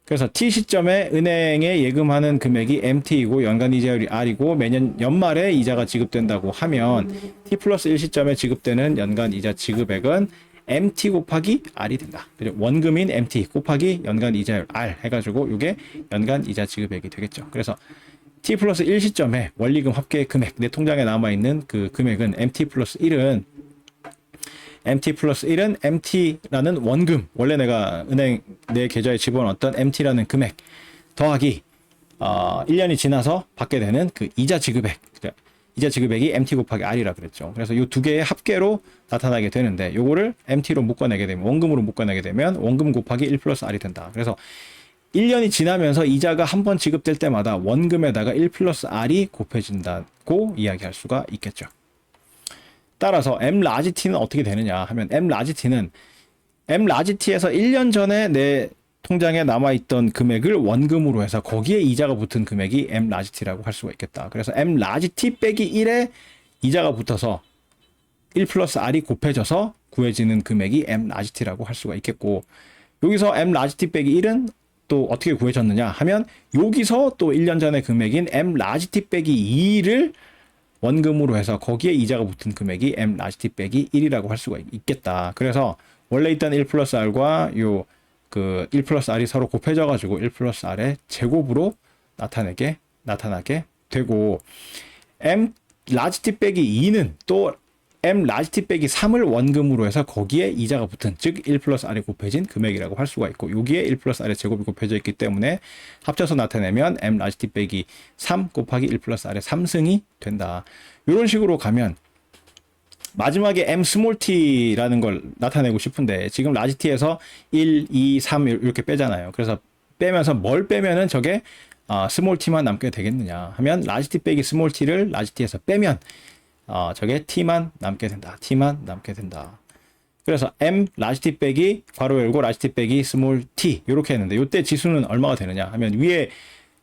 그래서 T 시점에 은행에 예금하는 금액이 MT이고 연간 이자율이 R이고 매년 연말에 이자가 지급된다고 하면 T 플러스 1 시점에 지급되는 연간 이자 지급액은 MT 곱하기 R이 된다. 원금인 MT 곱하기 연간 이자율 R 해가지고 이게 연간 이자 지급액이 되겠죠. 그래서 T 플러스 1 시점에 원리금 합계 금액 내 통장에 남아있는 그 금액은 MT 플러스 1은 MT라는 원금 원래 내가 은행 내 계좌에 집어넣었던 MT라는 금액 더하기 1년이 지나서 받게 되는 그 이자 지급액 이자 지급액이 MT 곱하기 R이라 그랬죠. 그래서 이 두 개의 합계로 나타나게 되는데 요거를 MT로 묶어내게 되면 원금으로 묶어내게 되면 원금 곱하기 1 플러스 R이 된다. 그래서 1년이 지나면서 이자가 한 번 지급될 때마다 원금에다가 1 플러스 R이 곱해진다고 이야기할 수가 있겠죠. 따라서 M 라지 T는 어떻게 되느냐 하면 M 라지 T는 M 라지 T에서 1년 전에 내 통장에 남아있던 금액을 원금으로 해서 거기에 이자가 붙은 금액이 M 라지 T라고 할 수가 있겠다. 그래서 M 라지 T 빼기 1에 이자가 붙어서 1 플러스 R이 곱해져서 구해지는 금액이 M 라지 T라고 할 수가 있겠고 여기서 M 라지 T 빼기 1은 또 어떻게 구해졌느냐 하면 여기서 또 1년 전의 금액인 M 라지 T 빼기 2를 원금으로 해서 거기에 이자가 붙은 금액이 M 라지 T 빼기 1이라고 할 수가 있겠다. 그래서 원래 있던 1 플러스 R과 요 그 1 플러스 R이 서로 곱해져 가지고 1 플러스 R의 제곱으로 나타나게 되고 M 라지 T 빼기 2는 또 M 라지 T 빼기 3을 원금으로 해서 거기에 이자가 붙은 즉 1 플러스 R이 곱해진 금액이라고 할 수가 있고 여기에 1 플러스 R의 제곱이 곱해져 있기 때문에 합쳐서 나타내면 M 라지 T 빼기 3 곱하기 1 플러스 R의 3승이 된다. 이런 식으로 가면 마지막에 M 스몰 t라는 걸 나타내고 싶은데 지금 라지 t에서 1, 2, 3 이렇게 빼잖아요. 그래서 빼면서 뭘 빼면은 저게 스몰 t만 남게 되겠느냐 하면 라지 t 빼기 스몰 t를 라지 t에서 빼면 저게 t만 남게 된다. t만 남게 된다. 그래서 M 라지 t 빼기 괄호 열고 라지 t 빼기 스몰 t 이렇게 했는데 이때 지수는 얼마가 되느냐 하면 위에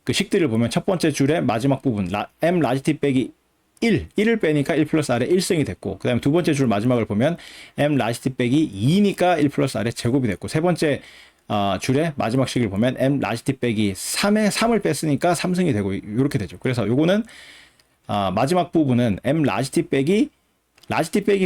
그 식들을 보면 첫 번째 줄의 마지막 부분 M 라지 t 빼기 1을 빼니까 1 플러스 R의 1승이 됐고 그 다음에 두 번째 줄 마지막을 보면 M 라지 T 빼기 2니까 1 플러스 R의 제곱이 됐고 세 번째 줄의 마지막 식을 보면 M 라지 T 빼기 3에 3을 뺐으니까 3승이 되고 이렇게 되죠. 그래서 요거는 마지막 부분은 M 라지 T 빼기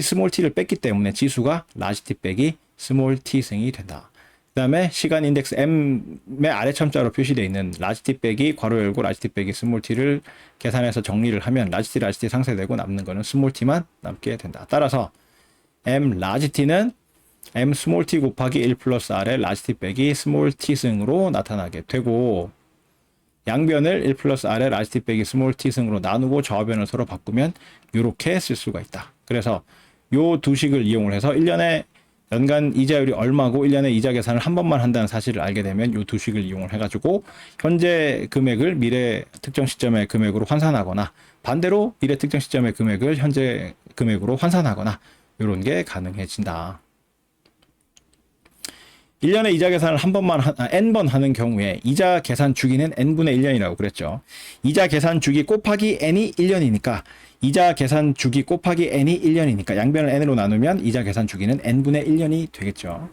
스몰 t를 뺐기 때문에 지수가 라지 T 빼기 스몰 t승이 된다. 그 다음에 시간 인덱스 M의 아래 첨자로 표시되어 있는 라지 t 빼기 괄호 열고 라지 t 빼기 스몰 t를 계산해서 정리를 하면 라지 t 상쇄되고 남는 거는 스몰 t만 남게 된다. 따라서 M 라지 t는 M 스몰 t 곱하기 1 플러스 R의 라지 t 빼기 스몰 t승으로 나타나게 되고 양변을 1 플러스 R의 라지 t 빼기 스몰 t승으로 나누고 좌변을 서로 바꾸면 이렇게 쓸 수가 있다. 그래서 요 두 식을 이용을 해서 1년에 연간 이자율이 얼마고 1년에 이자 계산을 한 번만 한다는 사실을 알게 되면 이 두 식을 이용을 해가지고 현재 금액을 미래 특정 시점의 금액으로 환산하거나 반대로 미래 특정 시점의 금액을 현재 금액으로 환산하거나 이런 게 가능해진다. 1년에 이자 계산을 한 번만 n번 하는 경우에 이자 계산 주기는 n분의 1년이라고 그랬죠. 이자 계산 주기 곱하기 n이 1년이니까 이자 계산 주기 곱하기 n이 1년이니까 양변을 n으로 나누면 이자 계산 주기는 n분의 1년이 되겠죠.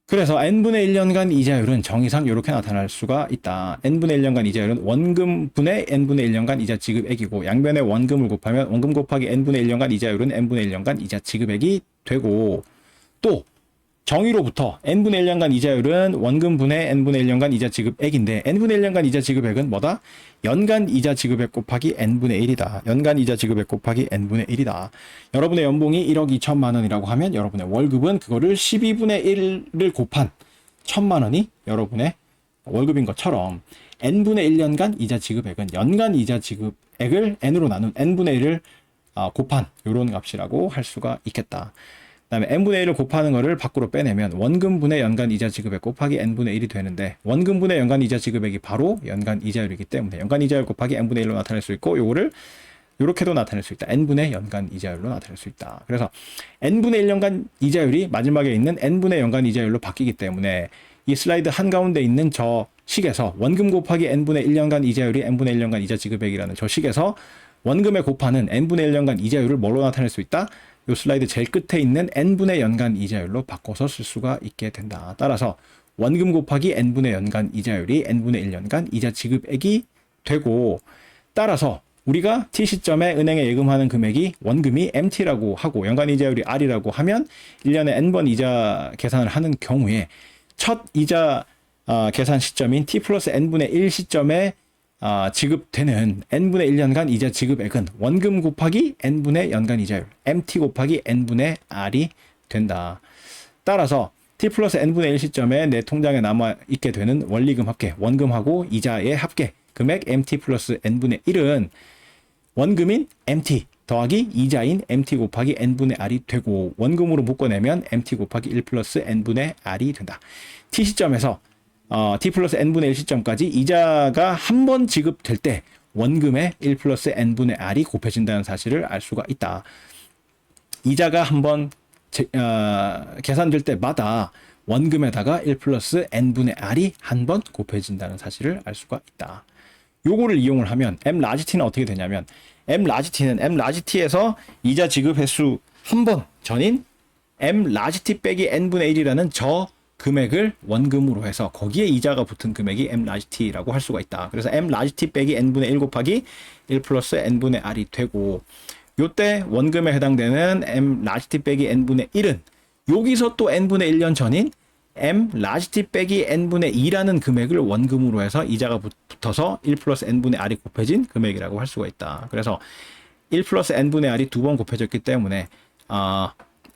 그래서 n분의 1년간 이자율은 정의상 이렇게 나타날 수가 있다. n분의 1년간 이자율은 원금분의 n분의 1년간 이자 지급액이고 양변에 원금을 곱하면 원금 곱하기 n분의 1년간 이자율은 n분의 1년간 이자 지급액이 되고 또 정의로부터 n분의 1년간 이자율은 원금분의 n분의 1년간 이자 지급액인데 n분의 1년간 이자 지급액은 뭐다? 연간 이자 지급액 곱하기 n분의 1이다. 연간 이자 지급액 곱하기 n분의 1이다. 여러분의 연봉이 1억 2천만 원이라고 하면 여러분의 월급은 그거를 12분의 1을 곱한 1천만 원이 여러분의 월급인 것처럼 n분의 1년간 이자 지급액은 연간 이자 지급액을 n으로 나눈 n분의 1을 곱한 이런 값이라고 할 수가 있겠다. 그다음에 n분의 1을 곱하는 거를 밖으로 빼내면 원금분의 연간 이자 지급액 곱하기 n분의 1이 되는데 원금분의 연간 이자 지급액이 바로 연간 이자율이기 때문에 연간 이자율 곱하기 n분의 1로 나타낼 수 있고 요거를 요렇게도 나타낼 수 있다. n분의 연간 이자율로 나타낼 수 있다. 그래서 n분의 1년간 이자율이 마지막에 있는 n분의 연간 이자율로 바뀌기 때문에 이 슬라이드 한가운데 있는 저 식에서 원금 곱하기 n분의 1년간 이자율이 n분의 1년간 이자 지급액이라는 저 식에서 원금에 곱하는 n분의 1년간 이자율을 뭘로 나타낼 수 있다? 이 슬라이드 제일 끝에 있는 n분의 연간 이자율로 바꿔서 쓸 수가 있게 된다. 따라서 원금 곱하기 n분의 연간 이자율이 n분의 1년간 이자 지급액이 되고 따라서 우리가 t 시점에 은행에 예금하는 금액이 원금이 mt라고 하고 연간 이자율이 r이라고 하면 1년에 n번 이자 계산을 하는 경우에 첫 이자 계산 시점인 t 플러스 n분의 1 시점에 지급되는 n분의 1년간 이자 지급액은 원금 곱하기 n분의 연간 이자율 mt 곱하기 n분의 r이 된다. 따라서 t 플러스 n분의 1 시점에 내 통장에 남아있게 되는 원리금 합계 원금하고 이자의 합계 금액 mt 플러스 n분의 1은 원금인 mt 더하기 이자인 mt 곱하기 n분의 r이 되고 원금으로 묶어내면 mt 곱하기 1 플러스 n분의 r이 된다. t 시점에서 t 플러스 n분의 1 시점까지 이자가 한 번 지급될 때 원금의 1 플러스 n분의 r이 곱해진다는 사실을 알 수가 있다. 이자가 한 번 계산될 때마다 원금에다가 1 플러스 n분의 r이 한 번 곱해진다는 사실을 알 수가 있다. 요거를 이용을 하면 m 라지 t는 어떻게 되냐면 m 라지 t에서 이자 지급 횟수 한 번 전인 m 라지 t 빼기 n분의 1이라는 저 금액을 원금으로 해서 거기에 이자가 붙은 금액이 m 라지 t라고 할 수가 있다. 그래서 m 라지 t 빼기 n분의 1 곱하기 1 플러스 n분의 r이 되고 요때 원금에 해당되는 m 라지 t 빼기 n분의 1은 여기서 또 n분의 1년 전인 m 라지 t 빼기 n분의 2라는 금액을 원금으로 해서 이자가 붙어서 1 플러스 n분의 r이 곱해진 금액이라고 할 수가 있다. 그래서 1 플러스 n분의 r이 두 번 곱해졌기 때문에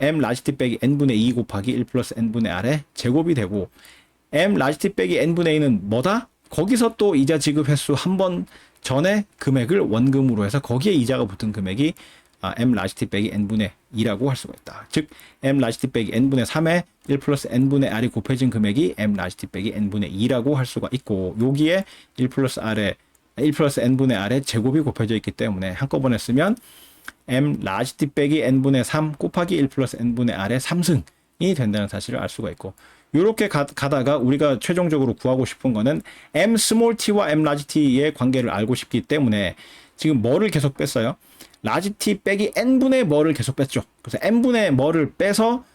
m 라지 t 빼기 n분의 2 곱하기 1 플러스 n분의 r의 제곱이 되고 m 라지 t 빼기 n분의 2는 뭐다? 거기서 또 이자 지급 횟수 한 번 전에 금액을 원금으로 해서 거기에 이자가 붙은 금액이 m 라지 t 빼기 n분의 2라고 할 수가 있다. 즉 m 라지 t 빼기 n분의 3에 1 플러스 n분의 r이 곱해진 금액이 m 라지 t 빼기 n분의 2라고 할 수가 있고 여기에 1 플러스 n분의 r의 제곱이 곱해져 있기 때문에 한꺼번에 쓰면 m 라지 t 빼기 n분의 3 곱하기 1 플러스 n분의 r의 3승이 된다는 사실을 알 수가 있고 이렇게 가다가 우리가 최종적으로 구하고 싶은 거는 m 스몰 t와 m 라지 t의 관계를 알고 싶기 때문에 지금 뭐를 계속 뺐어요? 라지 t 빼기 n분의 뭐를 계속 뺐죠. 그래서 n분의 뭐를 빼서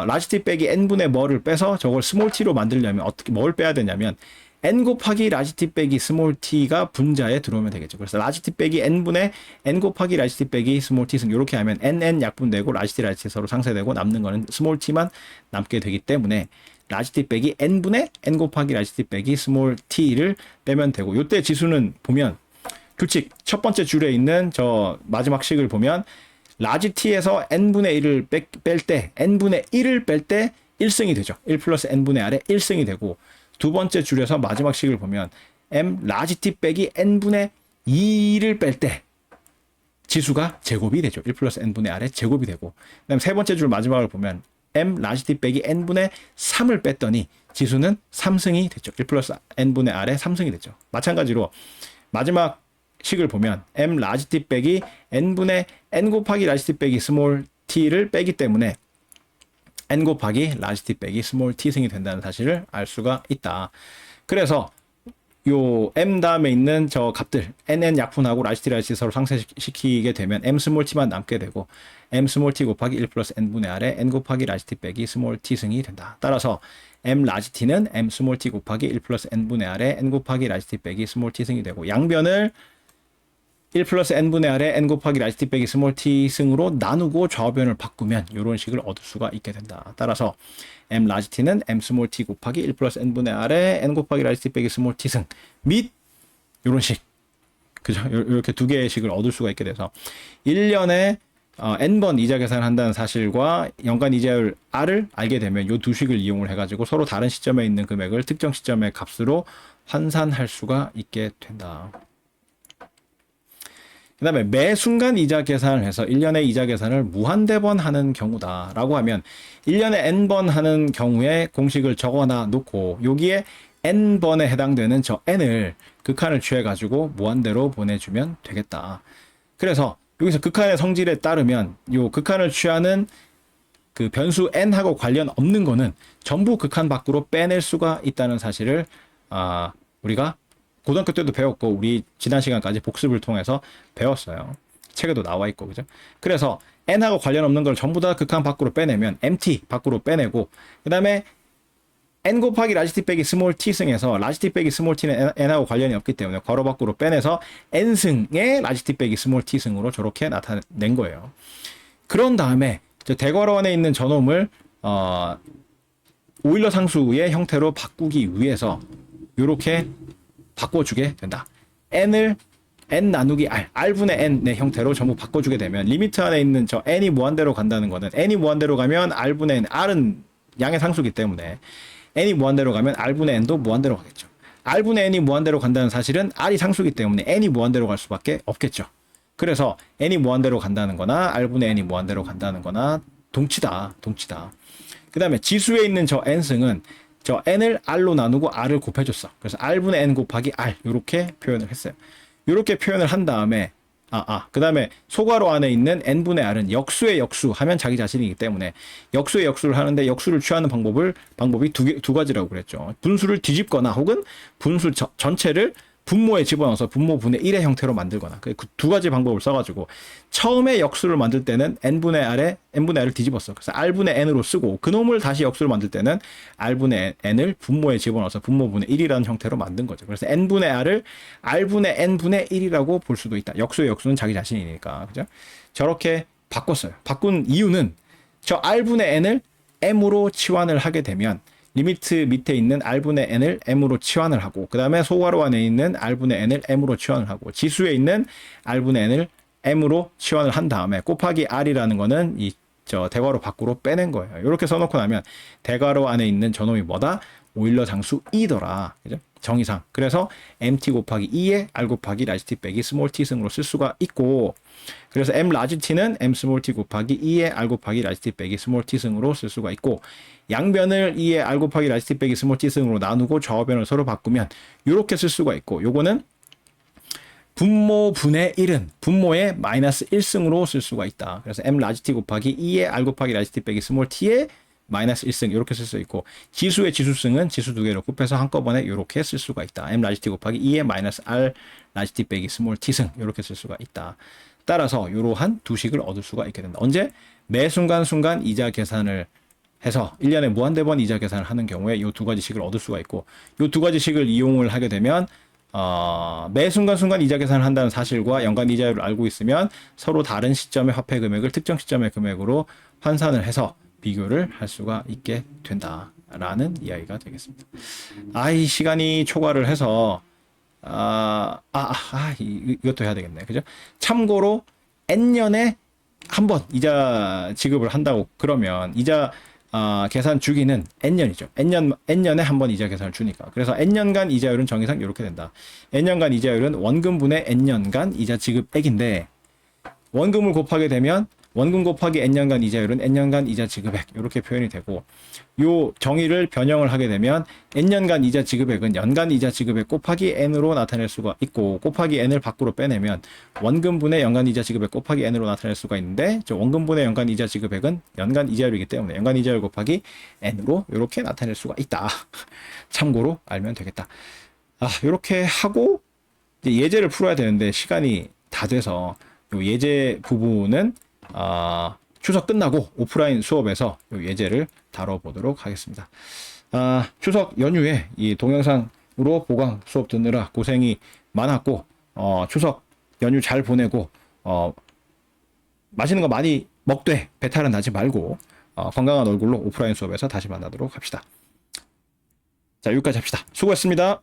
라지 t 빼기 n분의 뭐를 빼서 저걸 스몰 t로 만들려면 어떻게 뭘 빼야 되냐면 n 곱하기 라지 t 빼기 스몰 t가 분자에 들어오면 되겠죠. 그래서 라지 t 빼기 n분의 n 곱하기 라지 t 빼기 스몰 t는 이렇게 하면 nn 약분되고 라지 t 서로 상쇄되고 남는 거는 스몰 t만 남게 되기 때문에 라지 t 빼기 n분의 n 곱하기 라지 t 빼기 스몰 t를 빼면 되고 이때 지수는 보면 규칙 첫 번째 줄에 있는 저 마지막 식을 보면 라지 t에서 n분의 1을 뺄 때 n분의 1을 뺄 때 1승이 되죠. 1 플러스 n분의 r의 1승이 되고 두 번째 줄에서 마지막 식을 보면 m 라지 t 빼기 n분의 2를 뺄 때 지수가 제곱이 되죠. 1 플러스 n분의 r의 제곱이 되고, 그다음 세 번째 줄 마지막을 보면 m 라지 t 빼기 n분의 3을 뺐더니 지수는 3승이 됐죠. 1 플러스 n분의 r의 3승이 됐죠. 마찬가지로 마지막 식을 보면 m 라지 t 빼기 n분의 n 곱하기 라지 t 빼기 스몰 t를 빼기 때문에 n 곱하기 라지 t 빼기 스몰 t 승이 된다는 사실을 알 수가 있다. 그래서 요 m 다음에 있는 저 값들 nn 약분하고 라지 t 서로 상쇄시키게 되면 m 스몰 t만 남게 되고 m 스몰 t 곱하기 1 플러스 n분의 r에 n 곱하기 라지 t 빼기 스몰 t 승이 된다. 따라서 m 라지 t는 m 스몰 t 곱하기 1 플러스 n분의 r에 n 곱하기 라지 t 빼기 스몰 t 승이 되고, 양변을 1 플러스 n분의 r에 n 곱하기 라지 t 빼기 스몰 t 승으로 나누고 좌우변을 바꾸면 이런 식을 얻을 수가 있게 된다. 따라서 m 라지 t는 m 스몰 t 곱하기 1 플러스 n분의 r에 n 곱하기 라지 t 빼기 스몰 t 승 및 이런 식, 그죠? 이렇게 두 개의 식을 얻을 수가 있게 돼서 1년에 n번 이자 계산한다는 사실과 연간 이자율 r을 알게 되면 이 두 식을 이용을 해가지고 서로 다른 시점에 있는 금액을 특정 시점의 값으로 환산할 수가 있게 된다. 그 다음에 매 순간 이자 계산을 해서 1년에 이자 계산을 무한대번 하는 경우다 라고 하면 1년에 n번 하는 경우에 공식을 적어놔 놓고 여기에 n번에 해당되는 저 n을 극한을 취해 가지고 무한대로 보내주면 되겠다. 그래서 여기서 극한의 성질에 따르면 요 극한을 취하는 그 변수 n하고 관련 없는 거는 전부 극한 밖으로 빼낼 수가 있다는 사실을 우리가 고등학교 때도 배웠고 우리 지난 시간까지 복습을 통해서 배웠어요. 책에도 나와 있고, 그죠? 그래서 n하고 관련 없는 걸 전부 다 극한 밖으로 빼내면 mt 밖으로 빼내고, 그 다음에 n 곱하기 라지 t 빼기 스몰 t 승에서 라지 t 빼기 스몰 t는 n하고 관련이 없기 때문에 괄호 밖으로 빼내서 n승의 라지 t 빼기 스몰 t 승으로 저렇게 나타낸 거예요. 그런 다음에 대괄호 안에 있는 저놈을 오일러 상수의 형태로 바꾸기 위해서 이렇게 바꿔주게 된다. n을 n 나누기 r분의 n의 형태로 전부 바꿔주게 되면 리미트 안에 있는 저 n이 무한대로 간다는 거는 n이 무한대로 가면 r분의 n, r은 양의 상수기 때문에 n이 무한대로 가면 r분의 n도 무한대로 가겠죠. r분의 n이 무한대로 간다는 사실은 r이 상수기 때문에 n이 무한대로 갈 수밖에 없겠죠. 그래서 n이 무한대로 간다는 거나 r분의 n이 무한대로 간다는 거나 동치다. 그 다음에 지수에 있는 저 n승은 저 n을 r로 나누고 r을 곱해줬어. 그래서 r분의 n 곱하기 r 이렇게 표현을 했어요. 이렇게 표현을 한 다음에 그 다음에 소괄호 안에 있는 n분의 r은 역수의 역수 하면 자기 자신이기 때문에 역수의 역수를 하는데 역수를 취하는 방법이 두 가지라고 그랬죠. 분수를 뒤집거나 혹은 분수 전체를 분모에 집어넣어서 분모 분의 1의 형태로 만들거나, 그 두 가지 방법을 써가지고 처음에 역수를 만들 때는 n분의 r을 뒤집었어. 그래서 r분의 n으로 쓰고 그놈을 다시 역수를 만들 때는 r분의 n을 분모에 집어넣어서 분모 분의 1이라는 형태로 만든 거죠. 그래서 n분의 r을 r분의 n분의 1이라고 볼 수도 있다. 역수의 역수는 자기 자신이니까, 그죠? 저렇게 바꿨어요. 바꾼 이유는 저 r분의 n을 m으로 치환을 하게 되면 리미트 밑에 있는 r분의 n을 m으로 치환을 하고, 그 다음에 소괄호 안에 있는 r분의 n을 m으로 치환을 하고, 지수에 있는 r분의 n을 m으로 치환을 한 다음에 곱하기 r이라는 거는 저 대괄호 밖으로 빼낸 거예요. 이렇게 써놓고 나면 대괄호 안에 있는 저놈이 뭐다? 오일러 상수 2더라. 그죠? 정의상. 그래서 mt 곱하기 2에 r 곱하기 라지 t 빼기 스몰 t 승으로 쓸 수가 있고, 그래서 m 라지 t는 m 스몰 t 곱하기 2에 r 곱하기 라지 t 빼기 스몰 t 승으로 쓸 수가 있고, 양변을 2에 r 곱하기 라지 t 빼기 스몰 t 승으로 나누고 좌우변을 서로 바꾸면 이렇게 쓸 수가 있고, 요거는 분모 분의 1은 분모의 마이너스 1승으로 쓸 수가 있다. 그래서 m 라지 t 곱하기 2에 r 곱하기 라지 t 빼기 스몰 t에 마이너스 1승 이렇게 쓸 수 있고, 지수의 지수승은 지수 두 개를 곱해서 한꺼번에 이렇게 쓸 수가 있다. m 라지 t 곱하기 2에 마이너스 r 라지 t 빼기 스몰 t승 이렇게 쓸 수가 있다. 따라서 이러한 두 식을 얻을 수가 있게 된다. 언제? 매 순간 이자 계산을 해서 1년에 무한대번 이자 계산을 하는 경우에 이 두 가지 식을 얻을 수가 있고, 이 두 가지 식을 이용을 하게 되면 매 순간 이자 계산을 한다는 사실과 연간 이자율을 알고 있으면 서로 다른 시점의 화폐 금액을 특정 시점의 금액으로換算을 해서 비교를 할 수가 있게 된다라는 이야기가 되겠습니다. 이 시간이 초과를 해서 이것도 해야 되겠네. 그죠? 참고로 n년에 한 번 이자 지급을 한다고 그러면 이자 계산 주기는 n년이죠. n년에 한 번 이자 계산을 주니까. 그래서 n년간 이자율은 정의상 이렇게 된다. n년간 이자율은 원금분의 n년간 이자 지급액인데, 원금을 곱하게 되면 원금 곱하기 n년간 이자율은 n년간 이자 지급액 이렇게 표현이 되고 요 정의를 변형을 하게 되면 n년간 이자 지급액은 연간 이자 지급액 곱하기 n으로 나타낼 수가 있고 곱하기 n을 밖으로 빼내면 원금분의 연간 이자 지급액 곱하기 n으로 나타낼 수가 있는데 저 원금분의 연간 이자 지급액은 연간 이자율이기 때문에 연간 이자율 곱하기 n으로 이렇게 나타낼 수가 있다. 참고로 알면 되겠다. 이렇게 하고 이제 예제를 풀어야 되는데 시간이 다 돼서 요 예제 부분은 추석 끝나고 오프라인 수업에서 요 예제를 다뤄보도록 하겠습니다. 추석 연휴에 이 동영상으로 보강 수업 듣느라 고생이 많았고 추석 연휴 잘 보내고 맛있는 거 많이 먹되 배탈은 나지 말고 건강한 얼굴로 오프라인 수업에서 다시 만나도록 합시다. 자, 여기까지 합시다. 수고했습니다.